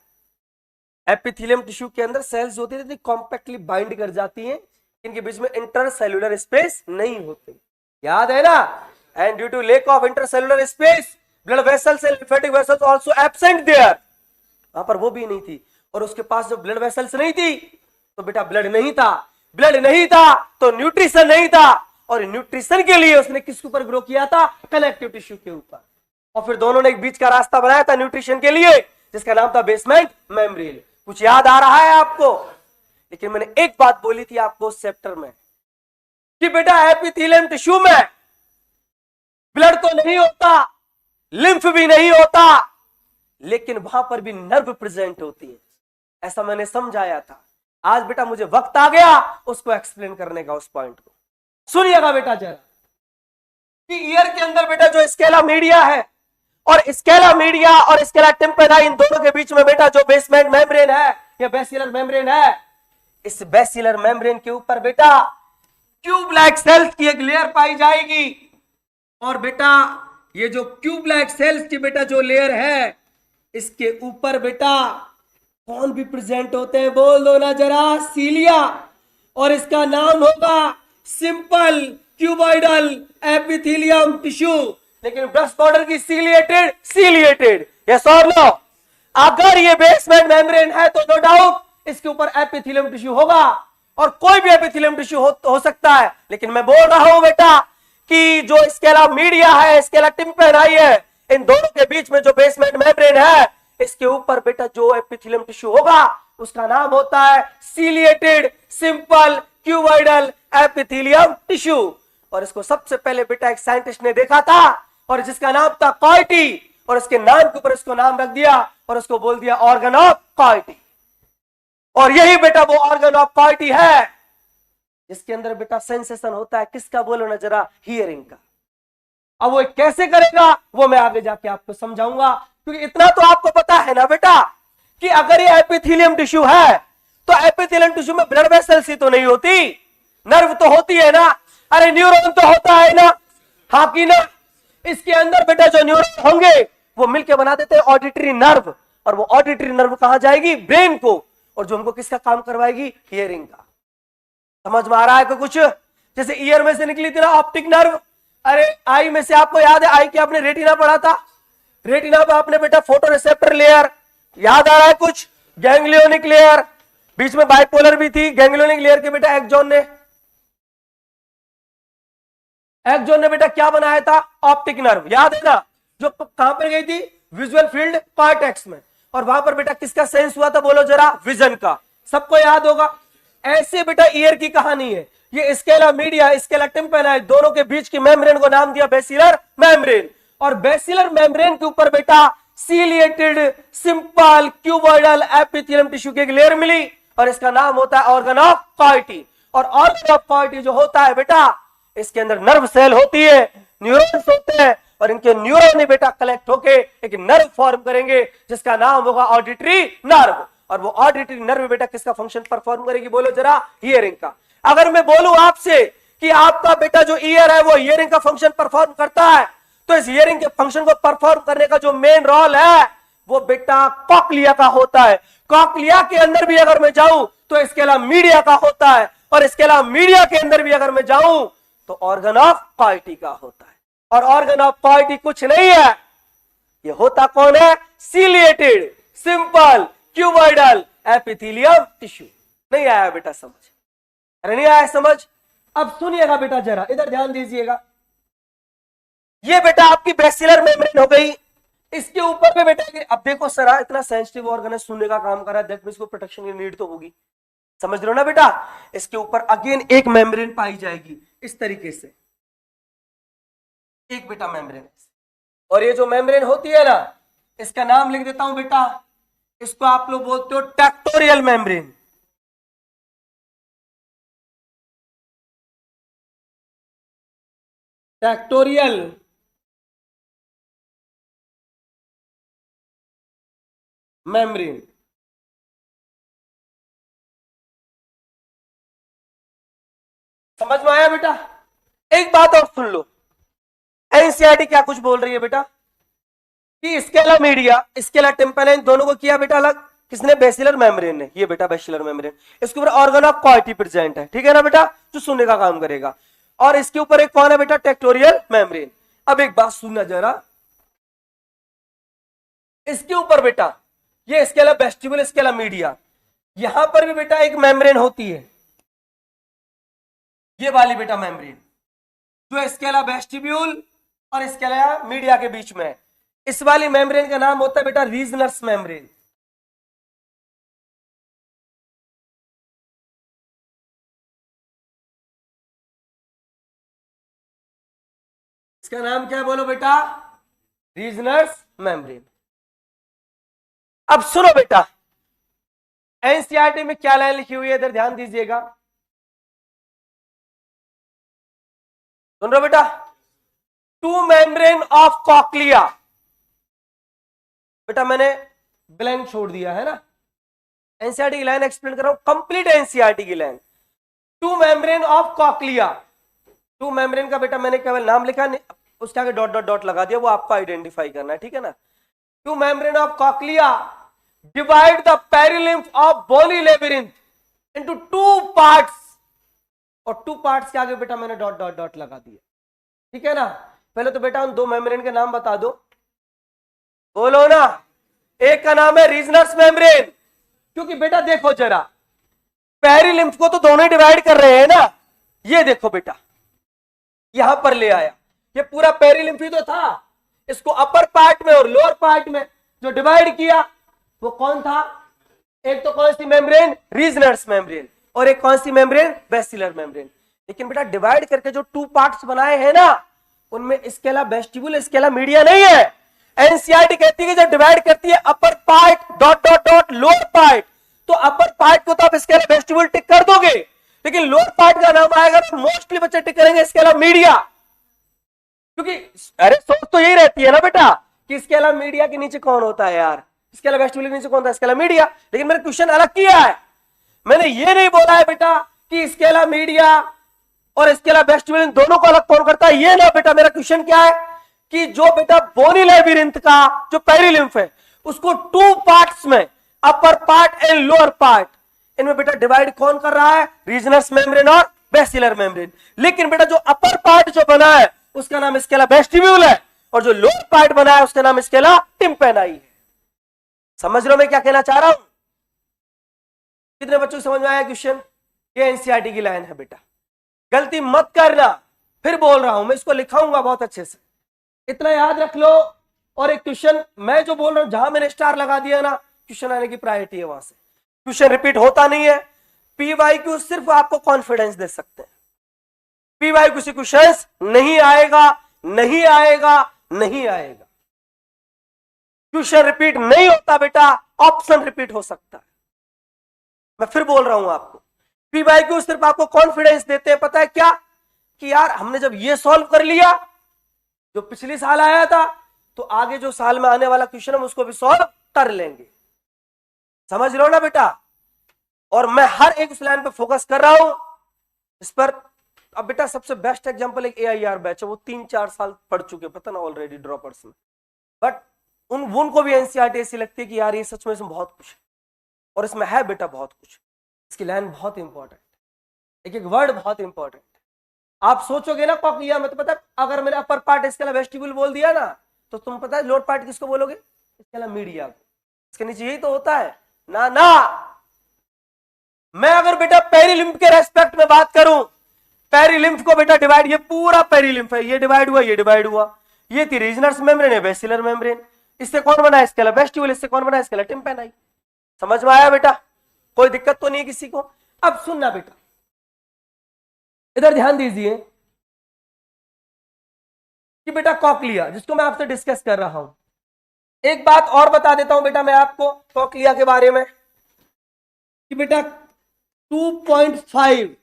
A: एपिथेलियम टिश्यू के अंदर सेल्स होती है, कॉम्पैक्टली बाइंड कर जाती हैं, इनके बीच में इंटरसेल्युलर स्पेस नहीं होती, याद है ना? And due to lack of intercellular space, blood vessels and lymphatic vessels also absent there. वहां पर वो भी नहीं थी, और उसके पास जब ब्लड वेसल्स नहीं थी तो बेटा ब्लड नहीं था, ब्लड नहीं था तो न्यूट्रिशन नहीं था, और न्यूट्रिशन के लिए उसने किसके ऊपर ग्रो किया था? कनेक्टिव टिश्यू के ऊपर। और फिर दोनों ने एक बीच का रास्ता बनाया था न्यूट्रिशन के लिए, जिसका नाम था बेसमेंट मेम्ब्रेन। कुछ याद आ रहा है आपको? लेकिन मैंने एक बात बोली थी आपको उस चैप्टर में, कि बेटा एपिथेलियम टिश्यू में ब्लड तो नहीं होता, लिम्फ भी नहीं होता, लेकिन वहां पर भी नर्व प्रेजेंट होती है, ऐसा मैंने समझाया था। आज बेटा मुझे वक्त आ गया उसको एक्सप्लेन करने का, उस पॉइंट को सुनिएगा बेटा जरा, कि ईयर के अंदर बेटा जो स्केला मीडिया है, और स्केला मीडिया और स्केला टिम्पेना, इन दोनों के बीच में बेटा जो बेसमेंट मेम्ब्रेन है या बेसिलर मेम्ब्रेन है, इस बेसिलर मेम्ब्रेन के ऊपर बेटा क्यूब लाइक सेल्स की एक लेयर पाई जाएगी। और बेटा ये जो क्यूब लाइक सेल्स की बेटा जो लेयर है, इसके ऊपर बेटा कौन भी प्रेजेंट होते हैं? बोल दो ना जरा, सीलिया। और इसका नाम होगा सिंपल क्यूबॉइडल एपिथेलियम टिश्यू। लेकिन ब्रश बॉर्डर की सीलिएटेड, यस और नो? अगर ये बेसमेंट मेम्ब्रेन है तो नो डाउट इसके ऊपर एपिथेलियम टिश्यू होगा, और कोई भी एपिथेलियम टिश्यू हो सकता है। लेकिन मैं बोल रहा हूं बेटा कि जो स्केला मीडिया है, स्केला टिम्पेनाई है, इन दोनों के बीच में जो बेसमेंट मेम्ब्रेन है, इसके ऊपर बेटा जो एपिथेलियम टिश्यू होगा उसका नाम होता है ciliated simple cuboidal epithelium tissue. और इसको सबसे पहले बेटा एक साइंटिस्ट ने देखा था, और जिसका नाम था कॉयटी, और इसके नाम के ऊपर इसको नाम रख दिया और उसको बोल दिया ऑर्गन ऑफ कॉयटी। और यही बेटा वो ऑर्गन ऑफ कॉयटी है जिसके अंदर बेटा सेंसेशन होता है, किसका? बोलो ना जरा, हियरिंग का। अब वो कैसे करेगा वो मैं आगे जाके आपको समझाऊंगा, क्योंकि इतना तो आपको पता है ना बेटा कि अगर ये एपिथेलियम टिश्यू है तो एपिथेलियम टिश्यू में ब्लड वेसल्स ही तो नहीं होती, नर्व तो होती है ना, अरे न्यूरॉन तो होता है ना, हाँ कि ना? इसके अंदर बेटा जो न्यूरॉन होंगे वो मिलके बना देते हैं ऑडिटरी नर्व, और वो ऑडिटरी नर्व कहां जाएगी? ब्रेन को, और जो हमको किसका काम करवाएगी? हियरिंग का। समझ में आ रहा है कि कुछ? जैसे ईयर में से निकली थी ना ऑप्टिक नर्व, अरे आई में से आपको याद है, आई की आपने रेटिना पढ़ा था, रेटिना पे आपने बेटा फोटो रिसेप्टर लेयर, याद आ रहा है कुछ? गैंग्लियोनिक लेयर, बीच में बाइपोलर भी थी। गैंग्लियोनिक लेयर के बेटा एक्सॉन ने बेटा क्या बनाया था? ऑप्टिक नर्व, याद है ना? जो कहां पर गई थी? विजुअल फील्ड कॉर्टेक्स में, और वहां पर बेटा किसका सेंस हुआ था? बोलो जरा, विजन का। सबको याद होगा। ऐसे बेटा ईयर की कहानी है। ये स्केला मीडिया, स्केला टिम्पेनाई, दोनों के बीच की मेम्ब्रेन को नाम दिया बेसिलर मेम्ब्रेन, और बेसिलर मेम्ब्रेन के ऊपर बेटा ciliated simple cuboidal epithelium tissue की एक लेयर मिली, और इसका नाम होता है ऑर्गन ऑफ कॉयटी। और ऑर्गन ऑफ कॉयटी जो होता है बेटा, इसके अंदर नर्व सेल होती है, न्यूरॉन्स होते हैं, और इनके न्यूरॉन बेटा कलेक्ट होके एक नर्व फॉर्म करेंगे जिसका नाम होगा ऑडिटरी नर्व। और वो ऑडिटरी नर्व बेटा किसका फंक्शन परफॉर्म करेगी? बोलो जरा, हियरिंग का। अगर मैं बोलूं आपसे कि आपका बेटा जो ईयर है वो हियरिंग का फंक्शन परफॉर्म करता है, तो इस हियरिंग के फंक्शन को परफॉर्म करने का जो मेन रोल है वो बेटा कॉक्लिया का होता है। कॉक्लिया के अंदर भी अगर मैं जाऊं तो इसके अलावा मीडिया का होता है, और इसके अलावा मीडिया के अंदर भी अगर मैं जाऊं तो ऑर्गन ऑफ कॉयटी का होता है। और ऑर्गन ऑफ कॉयटी कुछ नहीं है, ये होता कौन है? Ciliated simple cuboidal epithelium tissue. नहीं आया बेटा समझ? अरे नहीं आया समझ? अब सुनिएगा बेटा, जरा इधर ध्यान दीजिएगा। ये बेटा आपकी बेसिलर मेम्ब्रेन हो गई, इसके ऊपर में बेटा अब देखो सर, इतना सेंसिटिव ऑर्गन है, सुनने का काम कर रहा है, दैट मींस को प्रोटेक्शन की नीड तो होगी। समझ रहे हो ना बेटा? इसके ऊपर अगेन एक मेम्ब्रेन पाई जाएगी इस तरीके से, एक बेटा मेम्ब्रेन। और ये जो मेम्ब्रेन होती है ना, इसका नाम लिख देता हूं बेटा, इसको आप लोग बोलते हो टेक्टोरियल मेम्ब्रेन। Tectorial membrane. समझ में आया बेटा? एक बात और सुन लो, एनसीईआरटी क्या कुछ बोल रही है बेटा कि स्केला मीडिया, स्केला टिम्पेनाइन दोनों को किया बेटा अलग, किसने? बेसिलर मेम्ब्रेन ने। ये बेटा बेसिलर मेम्ब्रेन, इसके ऊपर ऑर्गन ऑफ कॉयटी प्रेजेंट है, ठीक है ना बेटा, जो सुनने का काम करेगा। और इसके ऊपर एक कौन है बेटा? Tectorial membrane. अब एक बात सुनना जरा, इसके ऊपर बेटा ये स्केला वेस्टिबुल, स्केला मीडिया, यहां पर भी बेटा एक मेम्ब्रेन होती है, ये वाली बेटा मेम्ब्रेन, जो स्केला वेस्टिब्यूल और स्केला मीडिया के बीच में है। इस वाली मेम्ब्रेन का नाम होता है बेटा रीजनर्स मेम्ब्रेन। इसका नाम क्या है? बोलो बेटा, रीजनर्स मेम्ब्रेन। अब सुनो बेटा, एनसीईआरटी में क्या लाइन लिखी हुई है, इधर ध्यान दीजिएगा। सुन रहे हो बेटा? To membrane of cochlea. बेटा मैंने ब्लैंक छोड़ दिया है ना, एनसीईआरटी की लाइन एक्सप्लेन कर रहा हूं, कंप्लीट एनसीईआरटी की line. To membrane of cochlea, two membrane का बेटा मैंने केवल नाम लिखा, उसके आगे डॉट डॉट डॉट लगा दिया, वो आपको आइडेंटिफाई करना है, ठीक है ना। Two membrane of cochlea divide the perilymph of bony labyrinth into two parts, और टू पार्ट्स के आगे बेटा मैंने डॉट डॉट डॉट लगा दिया, ठीक है ना। पहले तो बेटा उन दो मेम्ब्रेन के नाम बता दो, बोलो ना। एक का नाम है रीजनर्स मेम्ब्रेन, क्योंकि बेटा देखो जरा, पेरिलिम्फ को तो दोनों ही डिवाइड कर रहे हैं ना। ये देखो बेटा, यहां पर ले आया, ये पूरा पेरिलिम्फ ही तो था, इसको अपर पार्ट में और लोअर पार्ट में जो डिवाइड किया वो कौन था? एक तो कौन सी मेम्ब्रेन? रीजनर्स मेम्ब्रेन, और एक कौन सी मेम्ब्रेन? Basilar membrane. लेकिन बेटा डिवाइड करके जो टू पार्ट्स बनाए हैं ना, उनमें स्केला वेस्टिबुल, स्केला मीडिया नहीं है। एनसीईआरटी कहती है कि जब डिवाइड करती है अपर part dot dot dot lower part, तो अपर पार्ट को तो आप स्केला वेस्टिबुल टिक कर दोगे, लेकिन लोअर पार्ट का नाम आएगा तो मोस्टली बच्चे टिक करेंगे स्केला मीडिया, क्योंकि अरे सोच तो यही रहती है ना बेटा कि स्केला मीडिया के नीचे कौन होता है यार, स्केला वेस्टिबुल के नीचे कौन होता है? Scala media. लेकिन मैंने क्वेश्चन अलग किया है, मैंने ये नहीं बोला है बेटा कि स्केला मीडिया और स्केला वेस्टिबुल दोनों को अलग कौन करता है, ये ना बेटा। मेरा क्वेश्चन क्या है कि जो बेटा बोनी लेबिरिंथ का जो पेरिलिम्फ है उसको टू पार्ट्स में, upper part and lower part, इनमें बेटा डिवाइड कौन कर रहा है? रीजनर्स मेम्ब्रेन और बेसिलर मेम्ब्रेन। लेकिन बेटा जो अपर पार्ट जो बना है उसका नाम स्केला वेस्टिब्यूल है, और जो लोअर पार्ट बना है उसका नाम स्केला टिम्पेनाई है। समझ रहे हो मैं क्या कहना चाह रहा हूं? कितने बच्चों को समझ में आया क्वेश्चन? ये एनसीईआरटी की लाइन है बेटा, गलती मत करना, फिर बोल रहा हूं मैं, इसको लिखाऊंगा बहुत अच्छे से, इतना याद रख लो। और एक क्वेश्चन मैं जो बोल रहा हूं, जहां मैंने स्टार लगा दिया ना, क्वेश्चन आने की प्रायोरिटी है, वहां से क्वेश्चन रिपीट होता नहीं है। पीवाईक्यू सिर्फ आपको कॉन्फिडेंस दे सकते हैं, पीवाईक्यू से क्वेश्चन नहीं आएगा, नहीं आएगा, नहीं आएगा। क्वेश्चन रिपीट नहीं होता बेटा, ऑप्शन रिपीट हो सकता है। मैं फिर बोल रहा हूं आपको, पीवाईक्यू सिर्फ आपको कॉन्फिडेंस देते हैं, पता है क्या, कि यार हमने जब ये सॉल्व कर लिया जो पिछले साल आया था, तो आगे जो साल में आने वाला क्वेश्चन हम उसको भी सॉल्व कर लेंगे। समझ लो ना बेटा? और मैं हर एक उस लाइन पे फोकस कर रहा हूं इस पर। अब बेटा सबसे बेस्ट एग्जांपल एक एआईआर बैच है, वो 3-4 साल पढ़ चुके पता ना ऑलरेडी ड्रॉपर्स में, बट उनको भी एनसीईआरटी ऐसी लगती है कि यार ये सच में इसमें बहुत कुछ है, और इसमें है बेटा बहुत कुछ। इसकी लाइन बहुत इंपॉर्टेंट, एक एक वर्ड बहुत इंपॉर्टेंट। आप सोचोगे ना कॉक्लिया में, तो पता अगर मैंने अपर पार्ट इसके अलावा वेस्टिब्यूल बोल दिया ना, तो तुम पता है लोअर पार्ट किसको बोलोगे? इसके अलावा मीडिया को। इसके नीचे यही तो होता है ना। ना मैं अगर बेटा पेरिलिम्फ के रेस्पेक्ट में बात करूं, पेरिलिम्फ को बेटा डिवाइड, ये पूरा पेरिलिम्फ है, ये डिवाइड हुआ, ये डिवाइड हुआ, ये थी रीजनर्स मेम्ब्रेन है, बेसिलर मेम्ब्रेन, इससे कौन बना? इसके अलावा वेस्टिब्यूल, इससे कौन बना? इसके अलावा टिम्पैनाई। समझ में आया बेटा? कोई दिक्कत तो नहीं है किसी को? अब सुनना बेटा, इधर ध्यान दीजिए कि बेटा कॉक्लिया जिसको मैं आपसे डिस्कस कर रहा हूं, एक बात और बता देता हूं बेटा मैं आपको कॉक्लिया के बारे में, कि बेटा 2.5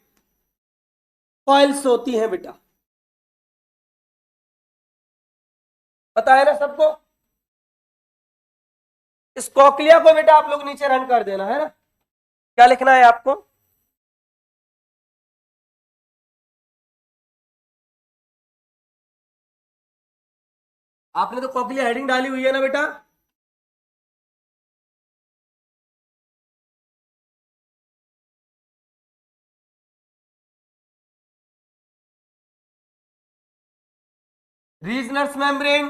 A: कॉइल्स होती हैं बेटा, पता है ना सबको? इस कॉक्लिया को बेटा आप लोग नीचे रन कर देना है ना। क्या लिखना है आपको? आपने तो कॉक्लिया हेडिंग डाली हुई है ना बेटा? रीजनर्स मेम्ब्रेन,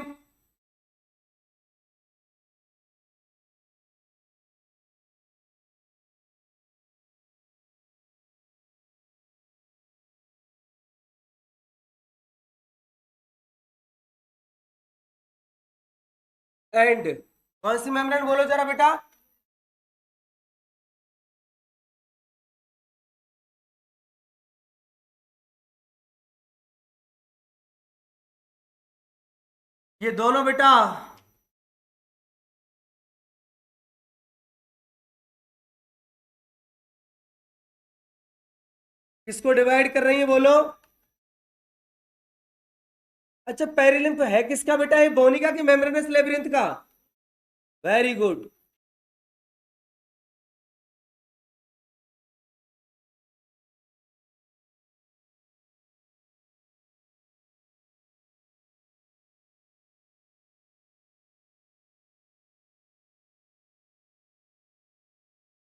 A: एंड कौन सी मेम्ब्रेन बोलो जरा बेटा? ये दोनों बेटा किसको डिवाइड कर रही है बोलो? अच्छा पेरिलिम्फ है किसका बेटा? ये बोनिका की मेम्ब्रेनस लेबिरिंथ का। Very good.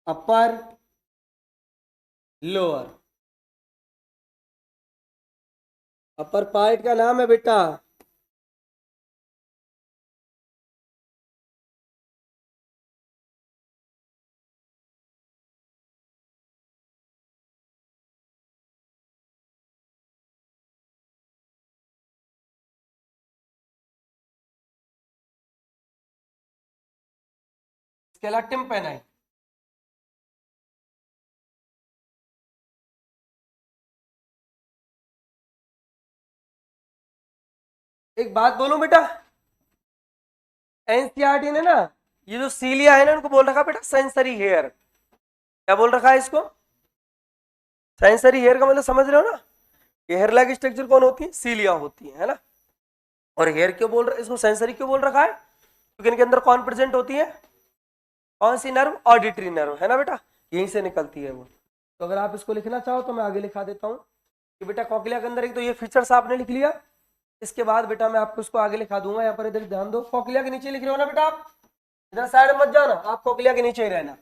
A: Upper, lower, upper part का नाम है बेटा स्केलेटम पेनाई। एक बात बोलूं बेटा, एनसीईआरटी ने ना ये जो सीलिया है ना, उनको बोल रखा बेटा सेंसरी हेयर। क्या बोल रखा है इसको? सेंसरी हेयर का मतलब समझ रहे हो ना? ये हेयर लाइक स्ट्रक्चर कौन होती है? सीलिया होती है ना? और हेयर क्यों बोल रहे, इसको सेंसरी क्यों बोल रखा है? क्योंकि इनके अंदर कौन प्रेजेंट होती है? कौन सी नर्व? ऑडिटरी नर्व है ना बेटा, यहीं से निकलती है वो। तो अगर आप इसको लिखना चाहो तो मैं आगे लिखा देता हूँ कि बेटा कॉक्लिया के अंदर एक तो ये फीचर्स आपने लिख लिया, इसके बाद बेटा मैं आपको इसको आगे लिखा दूंगा। यहाँ पर इधर ध्यान दो, कॉक्लिया के नीचे लिख रहे हो ना बेटा आप, इधर साइड मत जाना, आप कॉक्लिया के नीचे ही रहना।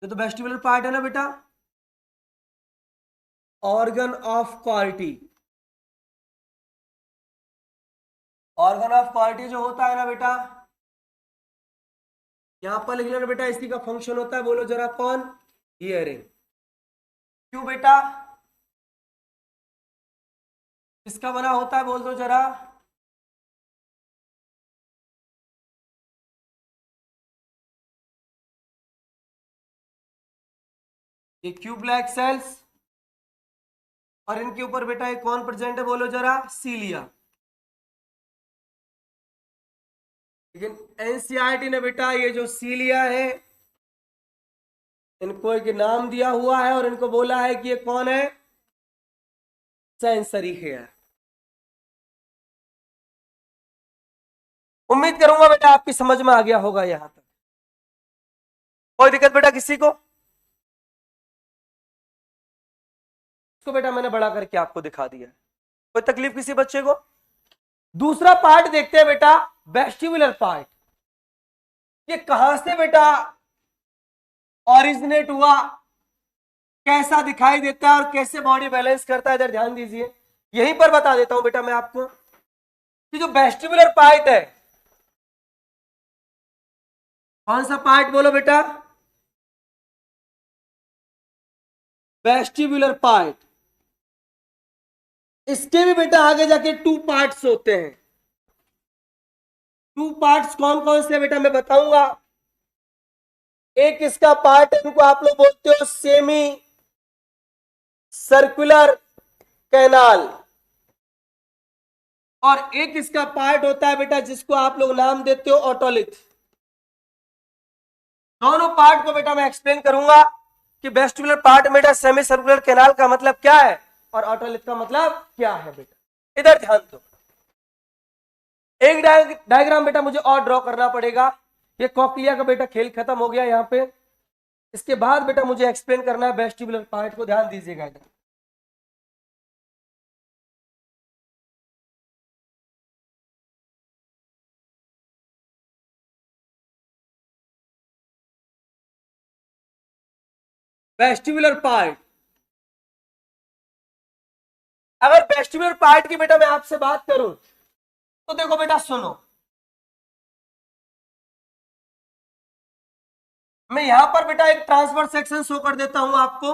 A: ये तो वेस्टिबुलर पार्ट है ना बेटा, organ of quality. Organ of quality जो होता है ना बेटा, यहां पर लिख लेना बेटा, इसी का फंक्शन होता है, बोलो जरा कौन? ईयरिंग। क्यों बेटा? किसका बना होता है, बोल दो जरा। ये क्यूब-लाइक सेल्स, और इनके ऊपर बेटा एक कौन प्रेजेंट है, बोलो जरा? सीलिया। लेकिन एनसीईआरटी ने बेटा ये जो सीलिया है, इनको एक नाम दिया हुआ है और इनको बोला है कि ये कौन है? Sensory hair. उम्मीद करूंगा बेटा आपकी समझ में आ गया होगा यहां तक। कोई दिक्कत बेटा किसी को? इसको बेटा मैंने बड़ा करके आपको दिखा दिया। कोई तकलीफ किसी बच्चे को? दूसरा पार्ट देखते हैं बेटा, वेस्टिबुलर पार्ट। ये कहां से बेटा ओरिजिनेट हुआ, कैसा दिखाई देता है और कैसे बॉडी बैलेंस करता है, इधर ध्यान दीजिए। यहीं पर बता देता हूं बेटा मैं आपको कि जो वेस्टिबुलर पार्ट है, कौन सा पार्ट बोलो बेटा? Vestibular part. इसके भी बेटा आगे जाके टू पार्ट्स होते हैं। टू पार्ट्स कौन कौन से बेटा मैं बताऊंगा। एक इसका पार्ट है, इनको आप लोग बोलते हो सेमी सर्कुलर कैनाल, और एक इसका पार्ट होता है बेटा जिसको आप लोग नाम देते हो ऑटोलिथ। दोनों पार्ट को बेटा मैं एक्सप्लेन करूंगा कि वेस्टिबुलर पार्ट में बेटा सेमी सर्कुलर कैनाल का मतलब क्या है और ऑटोलिथ का मतलब क्या है बेटा। इधर ध्यान दो। एक डायग्राम बेटा मुझे और ड्रॉ करना पड़ेगा। ये कॉक्लिया का बेटा खेल खत्म हो गया यहां पे। इसके बाद बेटा मुझे एक्सप्लेन करना है वेस्टिबुलर पार्ट को, ध्यान दीजिएगा इधर। वेस्टिबुलर पार्ट, अगर वेस्टिबुलर पार्ट की बेटा मैं आपसे बात करूं तो देखो बेटा सुनो, मैं यहां पर बेटा एक ट्रांसफर सेक्शन शो कर देता हूं आपको।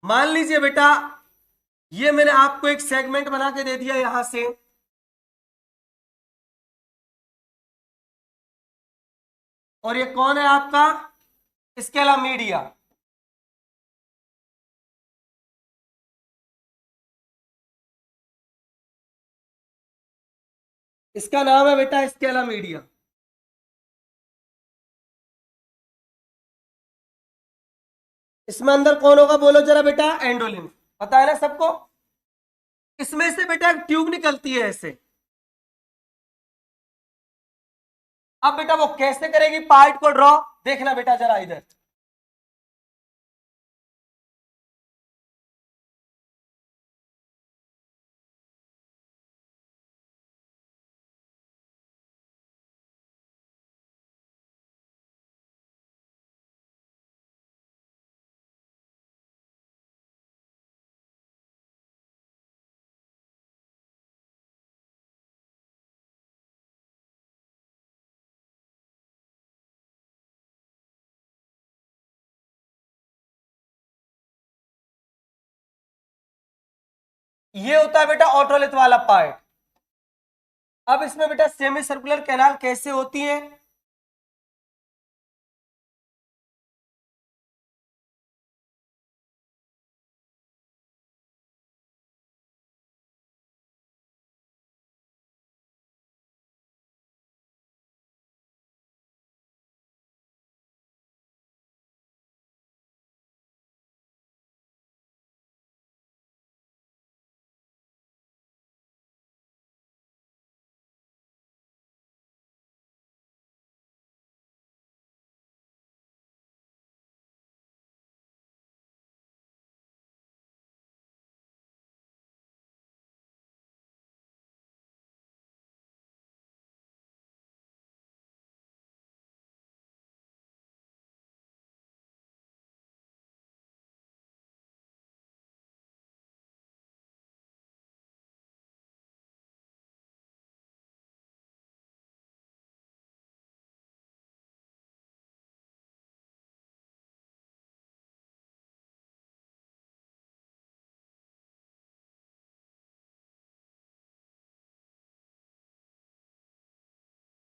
A: मान लीजिए बेटा ये मैंने आपको एक सेगमेंट बना के दे दिया यहां से, और ये कौन है आपका? Scala media. इसका नाम है बेटा स्केला मीडिया। इसमें अंदर कौन होगा बोलो जरा बेटा? एंडोलिन। पता है ना सबको? इसमें से बेटा एक ट्यूब निकलती है ऐसे। अब बेटा वो कैसे करेगी पार्ट को ड्रॉ, देखना बेटा जरा इधर। ये होता है बेटा ऑटोलिथ वाला पार्ट। अब इसमें बेटा सेमी सर्कुलर कैनाल कैसे होती है?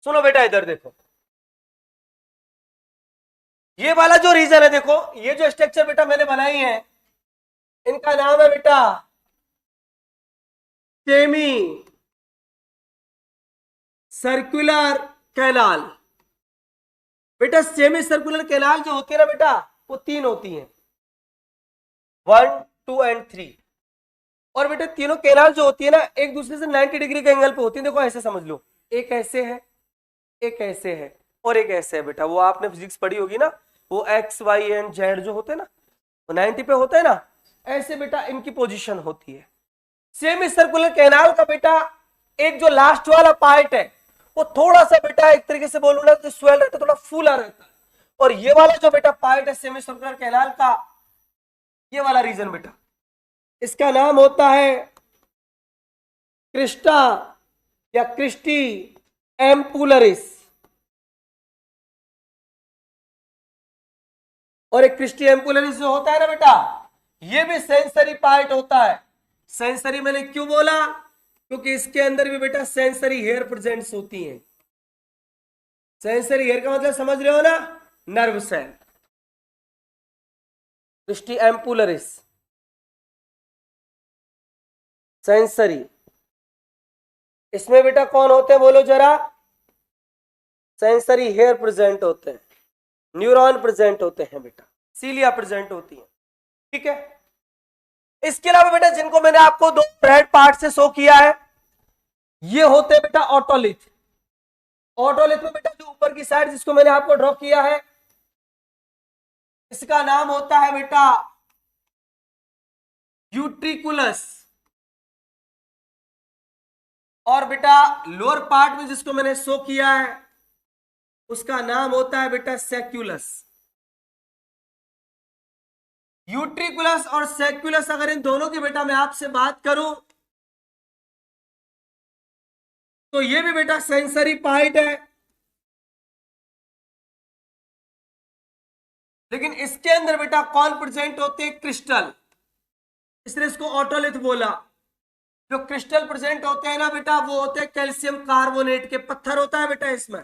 A: सुनो बेटा इधर देखो, ये वाला जो रीजन है देखो, ये जो स्ट्रक्चर बेटा मैंने बनाई है इनका नाम है बेटा सेमी सर्कुलर कैनाल। बेटा सेमी सर्कुलर कैनाल जो होती है ना बेटा, वो तीन होती हैं, 1, 2 एंड 3। और बेटा तीनों कैनाल जो होती है ना एक दूसरे से 90 डिग्री के एंगल पे होती है। देखो ऐसे समझ लो, एक ऐसे है, एक ऐसे है, और एक ऐसे है बेटा। वो आपने फिजिक्स पढ़ी होगी ना, वो एक्स वाई एंड जेड जो होते हैं ना, वो 90 पे होता है ना, ऐसे बेटा इनकी पोजीशन होती है। सेमी सर्कुलर कैनाल का बेटा एक जो लास्ट वाला पार्ट है वो थोड़ा सा बेटा एक तरीके से बोलूं ना तो स्वेल रहता है, थोड़ा फूला रहता है। और ये वाला जो बेटा पार्ट है सेमी सर्कुलर कैनाल का, ये वाला रीजन बेटा, इसका नाम होता है क्रिस्टा या क्रिस्टी एम्पुलरिस। और एक क्रिस्टी एम्पुलरिस जो होता है ना बेटा, ये भी सेंसरी पार्ट होता है। सेंसरी मैंने क्यों बोला, क्योंकि इसके अंदर भी बेटा सेंसरी हेयर प्रेजेंट्स होती हैं। सेंसरी हेयर का मतलब समझ रहे हो ना, nerve cell. Crista ampullaris sensory, इसमें बेटा कौन होते हैं बोलो जरा, सेंसरी हेयर प्रेजेंट होते हैं, न्यूरॉन प्रेजेंट होते हैं बेटा, सीलिया प्रेजेंट होती है। ठीक है, इसके अलावा बेटा जिनको मैंने आपको दो हेड पार्ट से शो किया है, ये होते हैं बेटा ऑटोलिथ। ऑटोलिथ में बेटा जो ऊपर की साइड जिसको मैंने आपको ड्रॉ किया है, इसका नाम होता है बेटा यूट्रिकुलस। और बेटा लोअर पार्ट में जिसको मैंने शो किया है उसका नाम होता है बेटा सेक्युलस। यूट्रिकुलस और सेक्युलस, अगर इन दोनों की बेटा मैं आपसे बात करूं तो ये भी बेटा सेंसरी पार्ट है, लेकिन इसके अंदर बेटा कौन प्रेजेंट होते हैं, क्रिस्टल, इसने इसको ऑटोलिथ बोला। जो क्रिस्टल प्रेजेंट होते हैं ना बेटा, वो होते हैं कैल्शियम कार्बोनेट के, पत्थर होता है बेटा इसमें,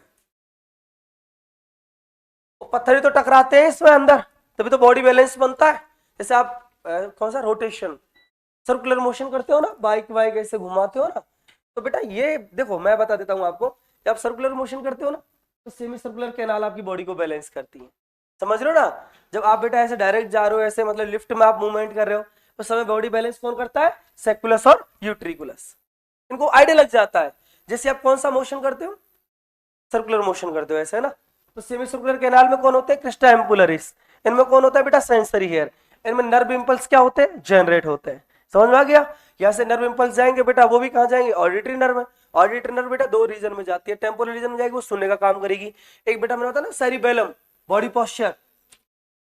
A: वो पत्थर ही तो टकराते हैं इसमें अंदर, तभी तो बॉडी बैलेंस बनता है। जैसे आप कौन सा रोटेशन सर्कुलर मोशन करते हो ना, बाइक वाइक ऐसे घुमाते हो ना, तो बेटा ये देखो मैं बता देता हूं आपको, जब आप सर्कुलर मोशन करते हो ना तो सेमी सर्कुलर कैनाल आपकी बॉडी को बैलेंस करती है। समझ रहे हो ना, जब आप बेटा ऐसे डायरेक्ट जा रहे हो, ऐसे मतलब लिफ्ट में आप मूवमेंट कर रहे हो, तो समय बॉडी बैलेंस कौन करता है, सेक्युलस और यूट्रिकुलस। इनको आइडिया लग जाता है। जैसे आप कौन सा मोशन करते हो, सर्कुलर मोशन करते हो ऐसे है ना, तो सेमी सर्कुलर कैनाल में कौन होते हैं, क्रिस्टा एम्पुलरिस। इनमें कौन होता है बेटा, सेंसरी हेयर। इनमें नर्व इंपल्स क्या होते हैं, जनरेट होते हैं। समझ में आ गया, यहाँ से नर्व इंपल्स जाएंगे बेटा, वो भी कहाँ जाएंगे, ऑडिटरी नर्व में। ऑडिटरी नर्व बेटा दो रीजन में जाती है, टेम्पोरल रीजन में जाएगी वो सुनने का काम करेगी, एक बेटा मैंने बताया ना सेरिबेलम, बॉडी पोस्चर,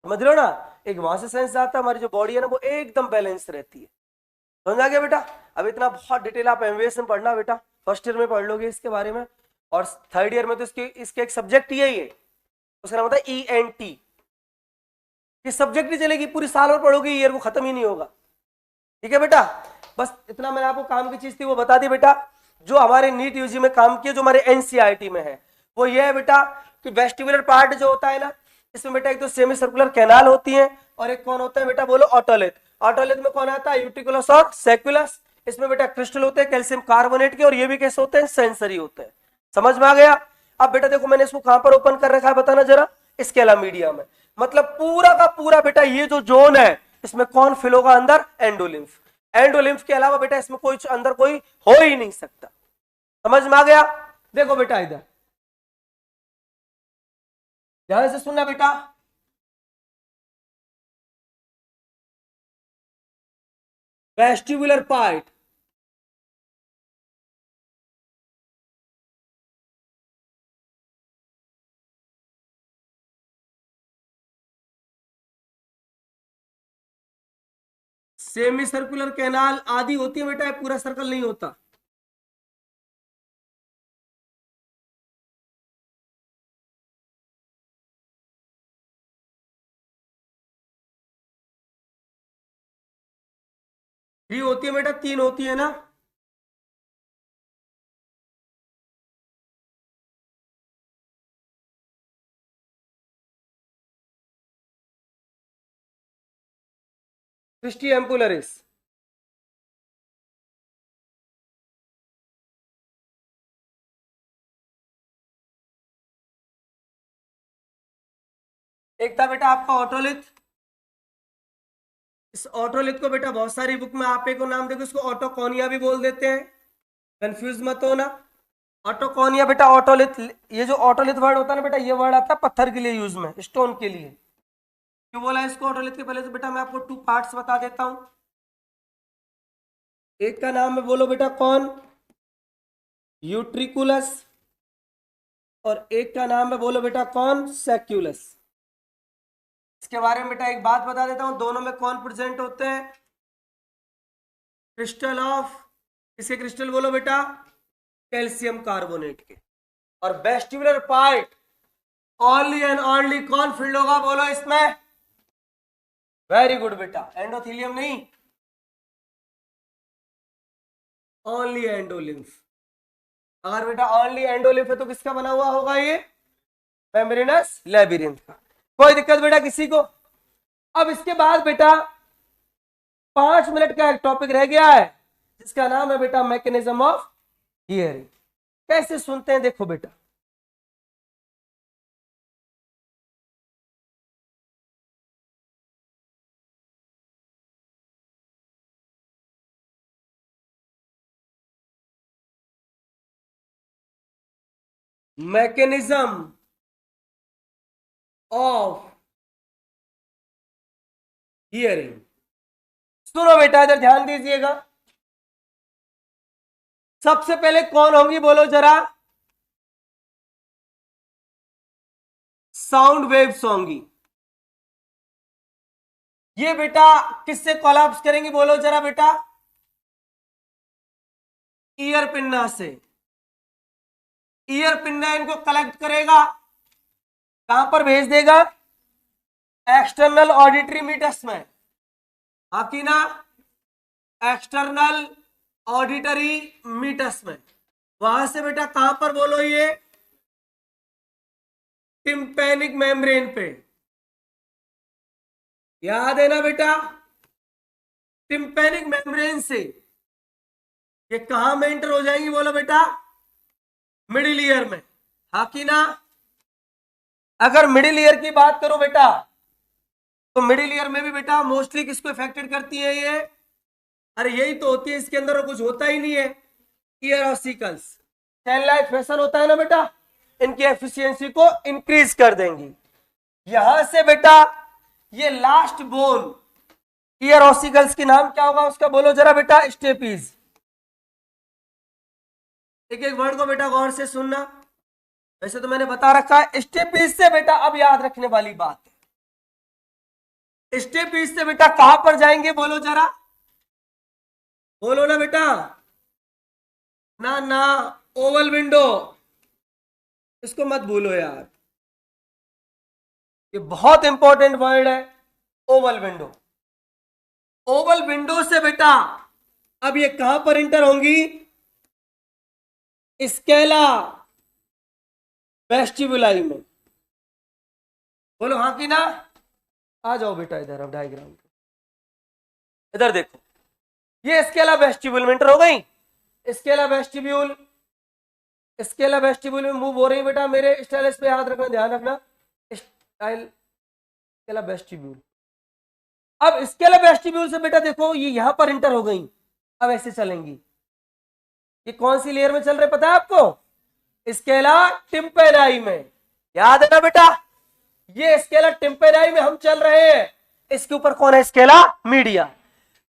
A: समझ लो ना, एक वहां से सेंस आता है, हमारी जो बॉडी है ना वो एकदम बैलेंस रहती है। समझ आ गया बेटा। अब इतना बहुत डिटेल आप एमबीबीएस में पढ़ना बेटा, फर्स्ट ईयर में पढ़ लोगे इसके बारे में, और थर्ड ईयर में तो इसके एक सब्जेक्ट ही है, उसका नाम होता है ENT। ये सब्जेक्ट ही चलेगी, पूरी साल भर पढ़ोगे, ईयर को खत्म ही नहीं होगा। ठीक है बेटा, बस इतना मैंने आपको काम की चीज थी वो बता दी बेटा। जो हमारे नीट यूजी में काम किया, जो हमारे एनसीईआरटी में है, वो ये है बेटा कि वेस्टिबुलर पार्ट जो होता है ना, इसमें बेटा एक तो सेमी सर्कुलर कैनाल होती है, और एक कौन होता है बेटा बोलो, ऑटोलिथ। ऑटोलिथ में कौन आता है, यूट्रिकुलस और सेक्युलस। इसमें बेटा क्रिस्टल होते हैं कैल्शियम कार्बोनेट के, और ये भी कैसे होते हैं, सेंसरी होते हैं। समझ में आ गया। अब बेटा देखो मैंने इसको कहां पर ओपन कर रखा है बताना जरा, स्केला मीडिया में। मतलब पूरा का पूरा बेटा ये जो जोन है, इसमें कौन फिल होगा अंदर, एंडोलिम्फ। एंडोलिम्फ के अलावा बेटा इसमें कोई अंदर कोई हो ही नहीं सकता। समझ में आ गया। देखो बेटा इधर ध्यान से सुनना बेटा, vestibular part, semi circular canal आदि होती है बेटा, पूरा सर्कल नहीं होता। थ्री होती है बेटा, तीन होती है ना, क्रिस्टी एम्पुलरिस। एक था बेटा आपका ऑटोलिथ। इस ऑटोलिथ को बेटा बहुत सारी बुक में आप एक को नाम देखो, इसको ऑटोकोनिया भी बोल देते हैं, कंफ्यूज मत होना। ऑटोकोनिया बेटा ऑटोलिथ, ये जो ऑटोलिथ वर्ड होता है ना बेटा, ये वर्ड आता है पत्थर के लिए यूज में, स्टोन के लिए। क्यों बोला इसको ऑटोलिथ के पहले? तो बेटा मैं आपको 2 पार्ट्स बता देता हूं। एक का नाम है, बोलो बेटा कौन? यूट्रिकुलस। और एक का नाम है, बोलो बेटा कौन? सेक्यूलस। इसके बारे में बेटा एक बात बता देता हूं, दोनों में कौन प्रेजेंट होते हैं? क्रिस्टल ऑफ, किसके क्रिस्टल बोलो बेटा? कैल्शियम कार्बोनेट के। और vestibular part only and only कौन फील्ड होगा बोलो इसमें? वेरी गुड बेटा, एंडोथेलियम नहीं, ओनली एंडोलिम्फ। अगर बेटा ओनली एंडोलिम्फ है तो किसका बना हुआ होगा ये? मेम्ब्रेनस लैबिरिंथ का। कोई दिक्कत बेटा किसी को? अब इसके बाद बेटा 5 मिनट का एक टॉपिक रह गया है जिसका नाम है बेटा मैकेनिज्म ऑफ हियरिंग। कैसे सुनते हैं देखो बेटा, मैकेनिज्म ऑफ हियरिंग। सुनो बेटा इधर ध्यान दीजिएगा। सबसे पहले कौन होंगी बोलो जरा? साउंड वेव्स होंगी। ये बेटा किससे कोलैप्स करेंगी बोलो जरा बेटा? ईयर पिन्ना से। ईयर पिन्ना इनको कलेक्ट करेगा, कहां पर भेज देगा? एक्सटर्नल ऑडिटरी मीटस में। हाँ कि ना? एक्सटर्नल ऑडिटरी मीटस में। वहां से बेटा कहां पर बोलो? ये टिम्पैनिक मेम्ब्रेन पे। याद है ना बेटा? टिम्पैनिक मेम्ब्रेन से ये कहां में एंटर हो जाएंगी बोलो बेटा? मिडिल ईयर में। हाँ कि ना? अगर मिडिल ईयर की बात करो बेटा तो मिडिल ईयर में भी बेटा मोस्टली किसको इफेक्टेड करती है ये? अरे यही तो होती है, इसके अंदर और कुछ होता ही नहीं है। Ear ossicles cell like fashion होता है ना बेटा, इनकी एफिशिएंसी को इंक्रीज कर देंगी। यहां से बेटा ये लास्ट बोन ईयर ऑसिकल्स की नाम क्या होगा उसका बोलो जरा बेटा? स्टेपीज। एक एक वर्ड को बेटा गौर से सुनना, वैसे तो मैंने बता रखा है। स्टेपीज से बेटा अब याद रखने वाली बात है, स्टेपीज से बेटा कहां पर जाएंगे बोलो जरा? बोलो ना बेटा। ना ना, ओवल विंडो, इसको मत भूलो यार, ये बहुत इंपॉर्टेंट वर्ड है, ओवल विंडो। ओवल विंडो से बेटा अब ये कहां पर इंटर होंगी? स्केला वेस्टिबुलाई में। बोलो हाँ कि ना? आ जाओ बेटा इधर, अब डायग्राम इधर देखो। ये स्केला वेस्टिब्यूल में एंटर हो गई। स्केला वेस्टिब्यूल, स्केला वेस्टिब्यूल में मूव हो रही बेटा मेरे स्टाइलस पे, याद रखना, ध्यान रखना। Style Scala vestibule. अब स्केला वेस्टिब्यूल से बेटा देखो ये यहां पर इंटर हो गई, अब ऐसे चलेंगी। ये कौन सी लेयर में चल रहे पता है आपको? स्केला टिम्पेनाई में। याद है ना बेटा? ये स्केला टिम्पेनाई में हम चल रहे हैं, इसके ऊपर कौन है? Scala media.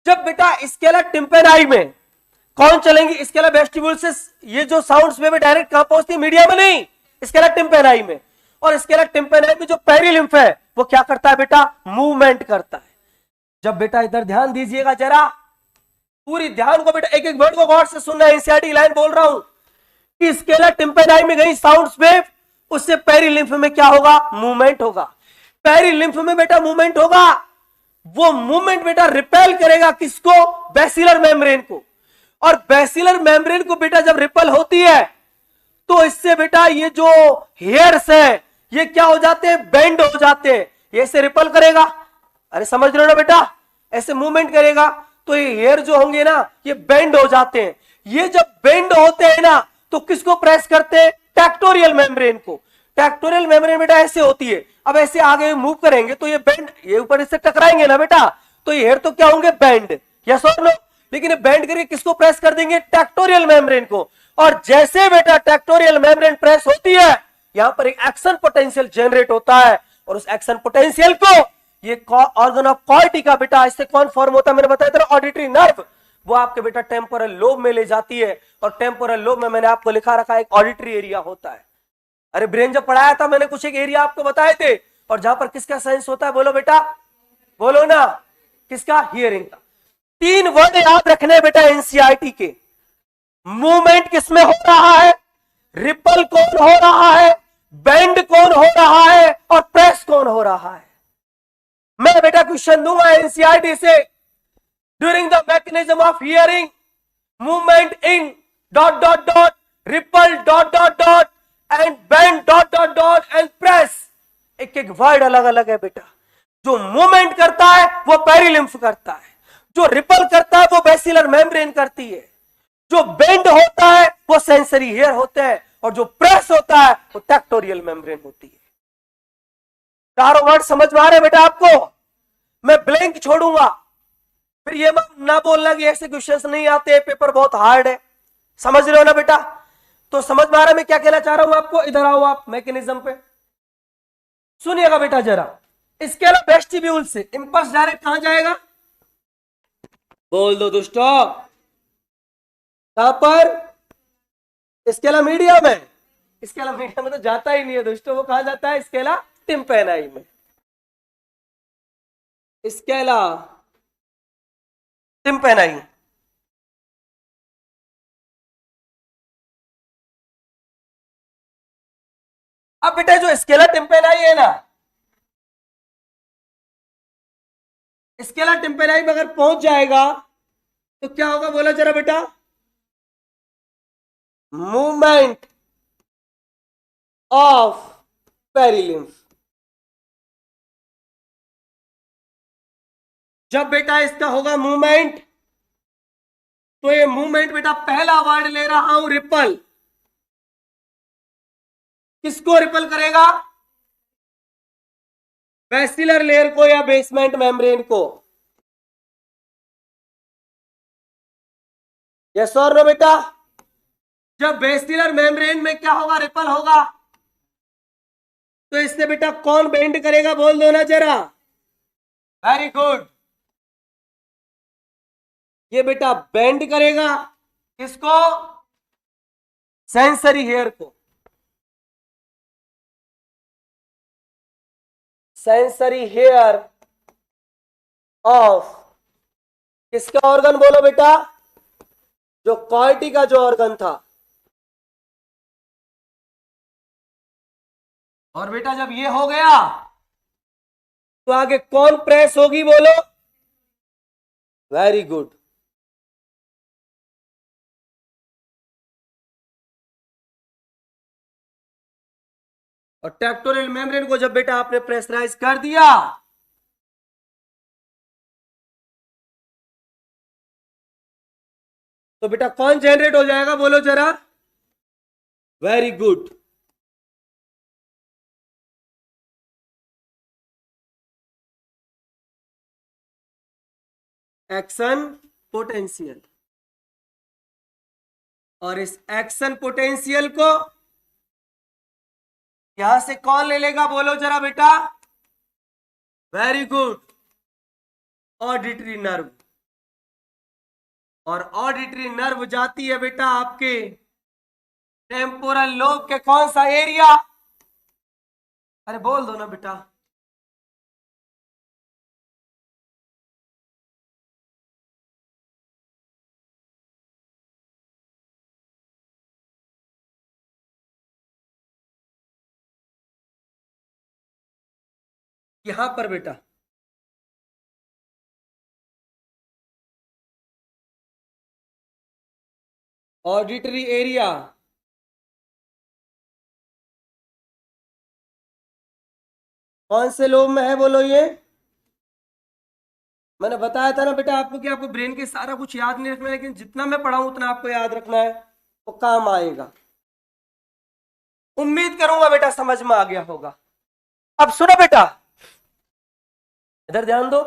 A: जब बेटा स्केला टिम्पेनाई में कौन चलेंगी? स्केला वेस्टिब्यूल से ये जो साउंड्स में डायरेक्ट कहां पहुंचती है? मीडिया में नहीं, स्केला टिम्पेनाई में। और स्केला टिम्पेनाई में जो पेरिलिम्फ है वो क्या करता है बेटा? मूवमेंट करता है। जब बेटा इधर ध्यान दीजिएगा जरा, पूरी ध्यान को बेटा, एक एक वर्ड को गौर से सुनना। एनसीईआरटी लाइन बोल रहा हूं कि स्केला टिम्पेनाई में गई साउंड्स वेव, उससे पेरिलिम्फ में क्या होगा? मूवमेंट होगा। पेरिलिम्फ में बेटा मूवमेंट होगा, वो मूवमेंट बेटा रिपेल करेगा किसको? बेसिलर मेम्ब्रेन को। और बेसिलर मेम्ब्रेन को बेटा जब रिपेल होती है तो इससे बेटा ये जो हेयर्स है ये क्या हो जाते हैं? बेंड हो जाते हैं, ये से रिपेल करेगा। अरे समझ रहे हो ना बेटा? ऐसे मूवमेंट करेगा तो ये हेयर जो होंगे ना ये बेंड हो जाते हैं। ये जब बेंड होते हैं ना तो किसको प्रेस करते हैं? टेक्टोरियल मेम्ब्रेन को। टेक्टोरियल मेम्ब्रेन बेटा ऐसे होती है, अब ऐसे आगे मूव करेंगे तो ये बेंड, ये ऊपर इससे टकराएंगे ना बेटा, तो ये हेयर तो क्या होंगे? बेंड, यस और नो। लेकिन बेंड करके किसको प्रेस कर देंगे? टेक्टोरियल मेम्ब्रेन को। और जैसे बेटा टेक्टोरियल मेम्ब्रेन प्रेस होती है, यहां पर एक एक्शन पोटेंशियल जनरेट होता है, और उस एक्शन पोटेंशियल को ये ऑर्गन ऑफ कॉर्टी का बेटा, इससे कौन फॉर्म होता है? मैंने बताया था ऑडिटरी नर्व, वो आपके बेटा टेम्पोरल लोब में ले जाती है, और टेम्पोरल लोब में मैंने आपको लिखा रखा एक ऑडिटरी एरिया होता है। अरे ब्रेन जब पढ़ाया था मैंने कुछ एक एरिया आपको बताए थे, और जहां पर किसका साइंस होता है? बोलो बेटा, बोलो ना, किसका? हियरिंग का। 3 वर्ड याद रखने बेटा एनसीईआरटी के। मूवमेंट किसमें हो रहा है, रिपल कौन हो रहा है, बेंड कौन हो रहा है, और प्रेस कौन हो रहा है। मैं बेटा क्वेश्चन दूंगा एनसीईआरटी से, during the mechanism of hearing movement in dot dot dot ripple dot dot dot and bend dot dot dot and press. एक एक वर्ड अलग अलग है बेटा। जो मूवमेंट करता है वो पेरिलिम्फ करता है, जो रिपल करता है वो बेसिलर मेम्ब्रेन करती है, जो बेंड होता है वो सेंसरी हेयर होते हैं, और जो प्रेस होता है वो टेक्टोरियल मेम्ब्रेन होती है। चारों वर्ड समझ में आ रहे बेटा आपको? मैं ब्लैंक छोड़ूंगा, फिर ये ना बोलना कि ऐसे क्वेश्चंस नहीं आते, पेपर बहुत हार्ड है। समझ रहे हो ना बेटा? तो समझ में आ रहा है मैं क्या कहना चाह रहा हूं आपको? इधर आओ आप मैकेनिज्म पे, सुनिएगा बेटा जरा। इसके अलावा वेस्टिब्यूल से इंपल्स डायरेक्ट कहां जाएगा? बोल दो दोस्तों, कहां पर? इसके अलावा मीडिया में। इसके अलावा मीडिया में तो जाता ही नहीं है दोस्तों, वो कहां जाता है? इसके अलावा टिम्पेनाई में। इसके अलावा टिम्पेनाई। अब बेटा जो स्केला टिम्पेनाई है ना, स्केला टिम्पेनाई में अगर पहुंच जाएगा तो क्या होगा? बोला जरा बेटा। Movement of perilymph. जब बेटा इसका होगा मूवमेंट, तो ये मूवमेंट बेटा पहला वर्ड ले रहा हूं रिपल। किसको रिपल करेगा? बेसिलर लेयर को या बेसमेंट मेम्ब्रेन को। यस और नो बेटा? जब बेसिलर मेम्ब्रेन में क्या होगा? रिपल होगा, तो इससे बेटा कौन बेंड करेगा? बोल दो ना जरा। वेरी गुड, ये बेटा बेंड करेगा। किसको? सेंसरी हेयर को। सेंसरी हेयर ऑफ किसका ऑर्गन? बोलो बेटा, जो कॉर्टी का जो ऑर्गन था। और बेटा जब ये हो गया तो आगे कौन प्रेस होगी? बोलो। वेरी गुड, और टेक्टोरियल मेम्ब्रेन को जब बेटा आपने प्रेशराइज कर दिया, तो बेटा कौन जनरेट हो जाएगा? बोलो जरा। Very good, action potential. और इस एक्शन पोटेंशियल को यहां से कौन ले लेगा? बोलो जरा बेटा। Very good, auditory nerve. और ऑडिटरी नर्व जाती है बेटा आपके टेम्पोरल लोब के कौन सा एरिया? अरे बोल दो ना बेटा। यहां पर बेटा ऑडिटरी एरिया कौन से लोब में है? बोलो ये मैंने बताया था ना बेटा आपको कि आपको ब्रेन के सारा कुछ याद नहीं रखना है, लेकिन जितना मैं पढ़ाऊं उतना आपको याद रखना है, वो काम आएगा। उम्मीद करूंगा बेटा समझ में आ गया होगा। अब सुनो बेटा, इधर ध्यान दो।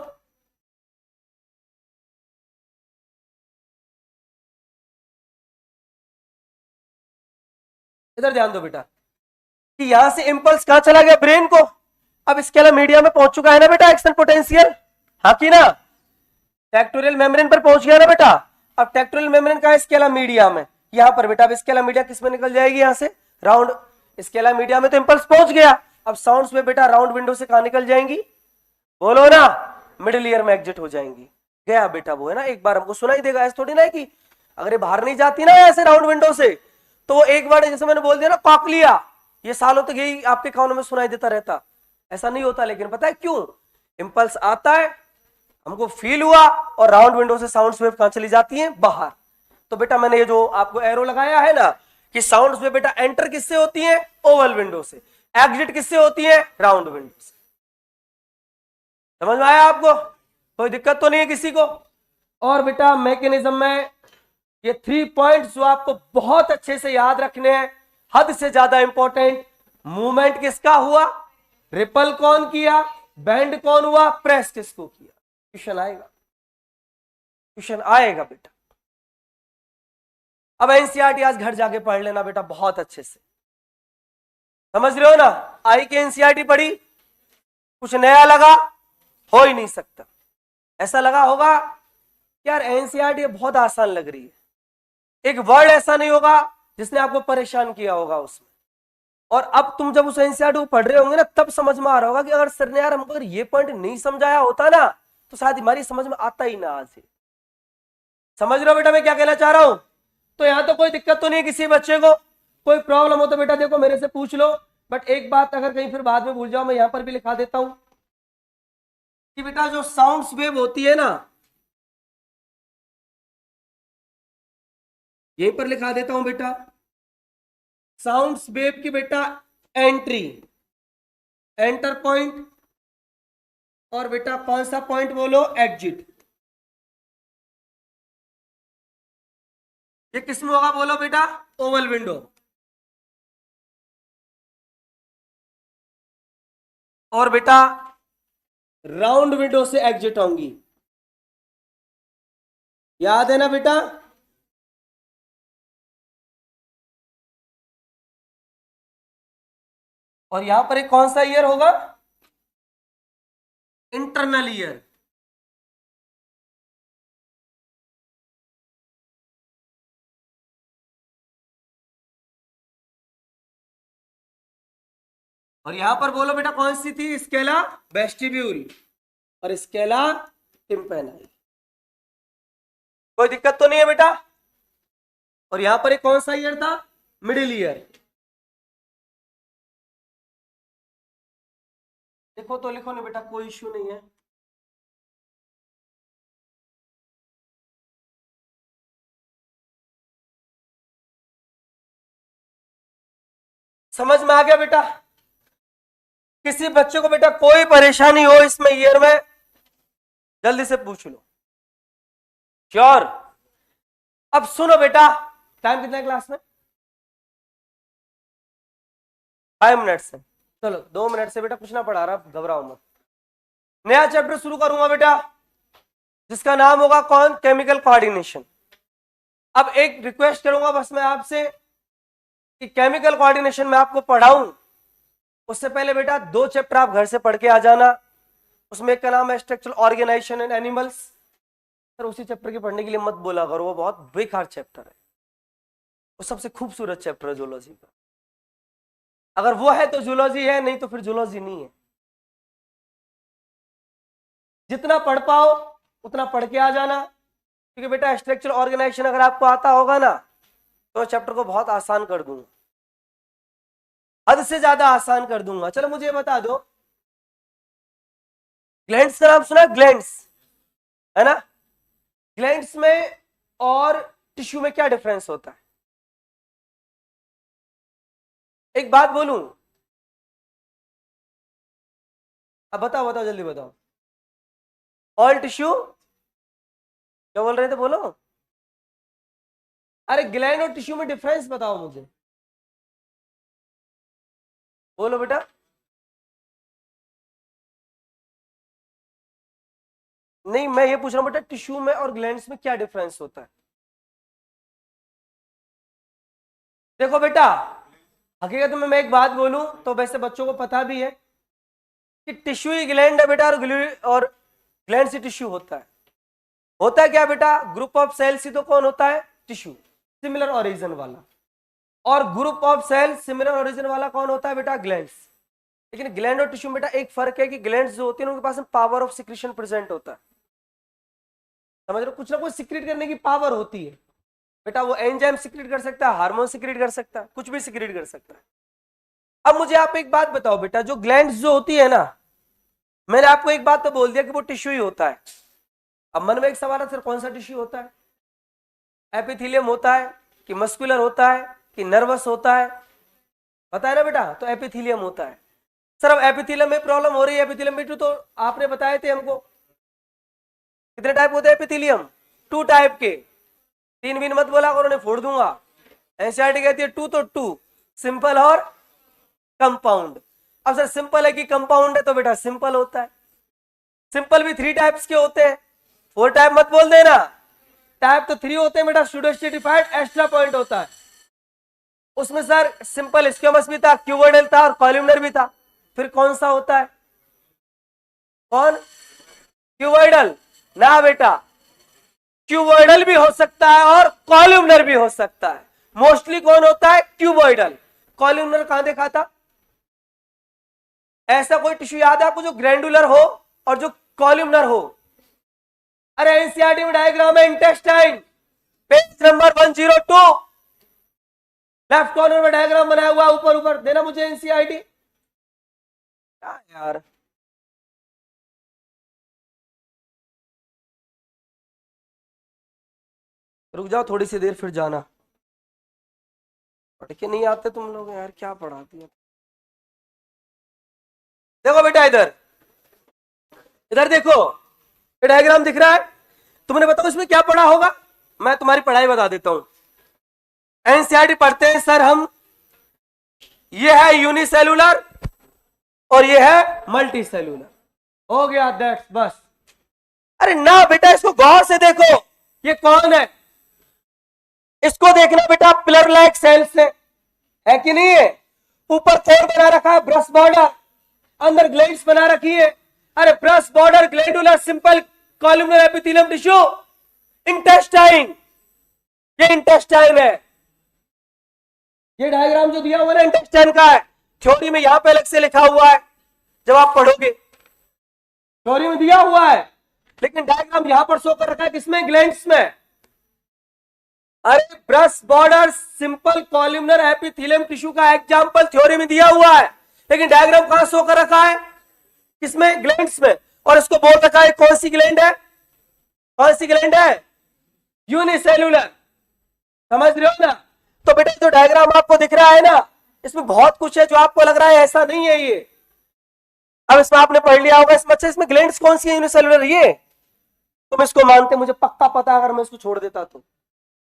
A: इधर ध्यान दो बेटा कि यहां से इंपल्स कहां चला गया, ब्रेन को। अब स्केलर मीडिया में पहुंच चुका है ना बेटा एक्शन पोटेंशियल, हाँ कि ना। टेक्टोरियल मेम्ब्रेन पर पहुंच गया ना बेटा। अब टेक्टोरियल मेम्ब्रेन का स्केलर मीडिया में, यहां पर बेटा। अब स्केलर मीडिया किस में निकल जाएगी, यहां से राउंड। स्केलर मीडिया में तो इंपल्स पहुंच गया। अब साउंड्स में बेटा राउंड विंडो से कहां निकल जाएंगी, बोलो ना, मिडिल ईयर में एग्जिट हो जाएंगी। गया बेटा वो, है ना, एक बार हमको सुनाई देगा, ऐसा थोड़ी ना है कि अगर ये बाहर नहीं जाती ना ऐसे राउंड विंडो से, तो वो एक बार जैसे मैंने बोल दिया ना कॉकलिया, ये सालों तक यही आपके कानों में सुनाई देता रहता। ऐसा नहीं होता, लेकिन पता है क्यों, इंपल्स आता है, हमको फील हुआ, और राउंड विंडो से साउंड वेव कहां चली जाती है, बाहर। तो बेटा मैंने ये जो आपको एरो लगाया है ना, कि साउंड वेव बेटा एंटर किससे होती है, ओवल विंडो से, एग्जिट किससे होती है, राउंड विंडो से। समझ में आया आपको, कोई दिक्कत तो नहीं है किसी को। और बेटा मैकेनिज्म में ये 3 पॉइंट्स जो आपको बहुत अच्छे से याद रखने हैं, हद से ज्यादा इंपॉर्टेंट। मूवमेंट किसका हुआ, रिपल कौन किया, बैंड कौन हुआ, प्रेस किसको किया। क्वेश्चन आएगा, क्वेश्चन आएगा बेटा। अब एनसीईआरटी आज घर जाके पढ़ लेना बेटा बहुत अच्छे से, समझ रहे हो ना। आई के एनसीईआरटी पढ़ी, कुछ नया लगा, हो ही नहीं सकता। ऐसा लगा होगा यार एनसीईआरटी बहुत आसान लग रही है, एक वर्ड ऐसा नहीं होगा जिसने आपको परेशान किया होगा उसमें। और अब तुम जब उस एनसीईआरटी को पढ़ रहे होंगे ना, तब समझ में आ रहा होगा कि अगर सर ने यार हमको अगर ये पॉइंट नहीं समझाया होता ना, तो शायद हमारी समझ में आता ही ना आज से। समझ रहे हो बेटा मैं क्या कहना चाह रहा हूं। तो यहां तो कोई दिक्कत तो नहीं है किसी बच्चे को, कोई प्रॉब्लम हो तो बेटा देखो मेरे से पूछ लो। बट एक बात अगर कहीं फिर बाद में भूल जाओ, मैं यहां पर भी लिखा देता हूं कि बेटा जो साउंड्स वेव होती है ना, यहीं पर लिखा देता हूं बेटा, साउंड्स वेव की बेटा एंट्री, एंटर पॉइंट, और बेटा कौन सा पॉइंट बोलो, एग्जिट। ये किस में होगा बोलो बेटा, ओवल विंडो। और बेटा राउंड विंडो से एग्जिट होंगी, याद है ना बेटा। और यहां पर एक कौन सा ईयर होगा, इंटरनल ईयर। और यहां पर बोलो बेटा कौन सी थी, स्केला वेस्टिब्यूल और स्केला टिम्पेनाई। कोई दिक्कत तो नहीं है बेटा। और यहां पर एक कौन सा ईयर था, मिडिल ईयर। लिखो तो लिखो नहीं बेटा, कोई इश्यू नहीं है। समझ में आ गया बेटा। किसी बच्चे को बेटा कोई परेशानी हो इसमें ईयर में, जल्दी से पूछ लो, श्योर। अब सुनो बेटा, टाइम कितना है क्लास में, 5 मिनट से। चलो 2 मिनट से बेटा कुछ ना पढ़ा रहा, घबराओ मत। नया चैप्टर शुरू करूंगा बेटा, जिसका नाम होगा कौन, केमिकल कोऑर्डिनेशन। अब एक रिक्वेस्ट करूंगा बस मैं आपसे कि केमिकल कोऑर्डिनेशन में आपको पढ़ाऊं उससे पहले बेटा 2 चैप्टर आप घर से पढ़ के आ जाना। उसमें एक का नाम है structural organisation and animals. Sir उसी चैप्टर के पढ़ने के लिए मत बोला करो, वो बहुत बेकार चैप्टर है, वो सबसे खूबसूरत चैप्टर है जूलॉजी का। अगर वो है तो जूलॉजी है, नहीं तो फिर जूलॉजी नहीं है। जितना पढ़ पाओ उतना पढ़ के आ जाना, क्योंकि बेटा स्ट्रक्चरल ऑर्गेनाइजेशन अगर आपको आता होगा ना, तो चैप्टर को बहुत आसान कर दूंगा, हद से ज्यादा आसान कर दूंगा। चलो मुझे बता दो, ग्लैंड्स का नाम सुना, ग्लैंड्स है ना। ग्लैंड्स में और टिश्यू में क्या डिफरेंस होता है, एक बात बोलूं, अब बताओ बताओ जल्दी बताओ। ऑल टिश्यू, क्या बोल रहे थे बोलो। अरे ग्लैंड और टिश्यू में डिफरेंस बताओ मुझे, बोलो बेटा। नहीं मैं ये पूछ रहा हूं बेटा, टिश्यू में और ग्लैंड्स में क्या डिफरेंस होता है। देखो बेटा, हकीकत में मैं एक बात बोलूं तो वैसे बच्चों को पता भी है कि टिश्यू ही ग्लैंड है बेटा, और ग्लैंड से टिश्यू होता है। होता है क्या बेटा, ग्रुप ऑफ सेल्स ही तो कौन होता है, टिश्यू, सिमिलर ओरिजिन वाला। और group of cell similar origin वाला कौन होता है बेटा, ग्लैंड्स। लेकिन ग्लैंड और टिश्यू में बेटा एक फर्क है कि ग्लैंड्स जो होती है उनके पास पावर ऑफ सिक्रीशन प्रेजेंट होता है। समझ रहे हो, कुछ ना कुछ सिक्रीट करने की पावर होती है बेटा। वो एंजाइम सिक्रीट कर सकता है, हार्मोन सिक्रीट कर सकता है, कुछ भी सिक्रीट कर सकता है। अब मुझे आप एक बात बताओ बेटा, जो ग्लैंड्स जो होती है ना, मैंने आपको एक बात तो बोल दिया कि वो टिश्यू ही होता है। अब मन में एक सवाल है, सर कौन सा टिश्यू होता है, एपिथेलियम होता है कि मस्कुलर होता है कि नर्वस होता है, पता है ना बेटा, तो एपिथेलियम होता है। सर अब एपिथेलियम में प्रॉब्लम हो रही है, एपिथेलियम में तो आपने बताए थे हमको कितने टाइप होते हैं एपिथेलियम, 2 टाइप के। 3 बिन मत बोला करो, उन्हें फोड़ दूंगा। एनसीईआरटी कहती है 2 तो 2, सिंपल और कंपाउंड। अब सर सिंपल है कि कंपाउंड है, तो बेटा सिंपल होता है। सिंपल भी 3 टाइप्स के होते हैं, 4 टाइप मत बोल देना। टाइप तो 3 होते हैं बेटा, स्यूडोस्टेरिफाइड, एक्स्ट्रा पॉइंट होता है। उसमें सर सिंपल स्क्वेमस भी था, क्यूबोइडल था और कॉलमनर भी था। फिर कौन सा होता है, कौन, क्यूबोइडल ना बेटा, क्यूबोइडल भी हो सकता है और कॉलमनर भी हो सकता है। मोस्टली कौन होता है, क्यूबोइडल। कॉलमनर कहां देखा था, ऐसा कोई टिश्यू याद है आपको जो ग्रैंडुलर हो और जो कॉलमनर हो। अरे एनसीईआरटी में डायग्राम है, intestine, page number 102, left corner में डायग्राम बनाया हुआ, ऊपर ऊपर देना मुझे एनसीईआरटी। क्या यार, रुक जाओ थोड़ी सी देर फिर जाना, पढ़ के नहीं आते तुम लोग यार, क्या पढ़ाती है। देखो बेटा इधर, इधर देखो, ये डायग्राम दिख रहा है, तुमने बताओ इसमें क्या पढ़ा होगा। मैं तुम्हारी पढ़ाई बता देता हूं। एनसीईआरटी पढ़ते हैं सर हम, ये है यूनिसेलुलर और ये है मल्टी सेलुलर, हो गया दैट्स बस। अरे ना बेटा, इसको गौर से देखो, ये कौन है, इसको देखना बेटा, पिलर लाइक सेल्स है कि नहीं है। ऊपर कोर बना रखा है, ब्रश बॉर्डर, अंदर ग्लैंड्स बना रखी है। अरे brush border, glandular, simple, columnar, epithelium tissue, intestine, ये इंटेस्टाइन है। ये डायग्राम जो दिया हुआ है इंटेस्टाइन का है, थ्योरी में यहां पे अलग से लिखा हुआ है, जब आप पढ़ोगे थ्योरी में दिया हुआ है, लेकिन डायग्राम यहां पर शो कर रखा है किसमें, ग्लैंड्स में। अरे brush border, simple, columnar, epithelium tissue का एग्जांपल थ्योरी में दिया हुआ है, लेकिन डायग्राम कहां शो कर रखा है, किसमें, ग्लैंड्स में। और इसको बोल रखा है कौन सी ग्लैंड है, कौन सी ग्लैंड है, यूनिसेलुलर। समझ रहे हो ना। तो बेटा जो डायग्राम आपको दिख रहा है ना, इसमें बहुत कुछ है जो आपको लग रहा है ऐसा नहीं है ये। अब इसमें आपने पढ़ लिया होगा, इसमें अच्छा, इसमें ग्लैंड्स कौन सी है, यूनिसेलुलर ये तुम इसको मानते, मुझे पक्का पता अगर मैं इसको छोड़ देता तो।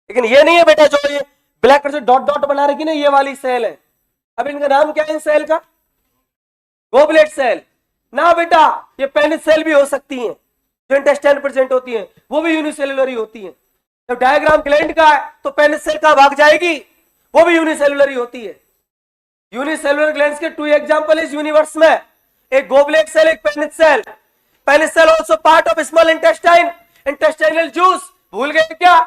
A: लेकिन ये नहीं है बेटा, जो ये ब्लैक कलर से डॉट डॉट बना रखी ना, ये वाली सेल है। अब इनका नाम क्या है इन सेल का, गोबलेट सेल ना बेटा, ये पेनिस सेल भी हो सकती हैं, जो इंटेस्टाइन प्रेजेंट होती हैं, वो भी यूनिसेलुलर ही होती हैं। जब डायग्राम ग्लैंड का है तो पेनिस सेल कहां भाग जाएगी, वो भी यूनिसेलुलर ही होती है। यूनिसेलुलर ग्लैंड्स के 2 एग्जांपल इस यूनिवर्स में, एक गोबलेट सेल, एक paneth cell. Paneth cell also part of small intestine, intestinal juice, भूल गए क्या।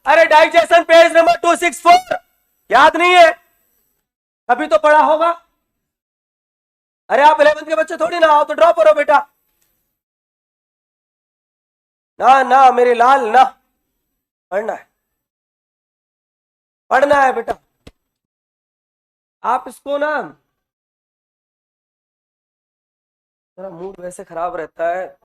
A: अरे डाइजेशन पेज नंबर 264, याद नहीं है, अभी तो पढ़ा होगा। अरे आप 11th के बच्चे थोड़ी ना, आओ तो ड्रॉप करो बेटा। ना ना मेरे लाल ना, पढ़ना है, पढ़ना है बेटा। आप इसको ना, मेरा मूड वैसे खराब रहता है,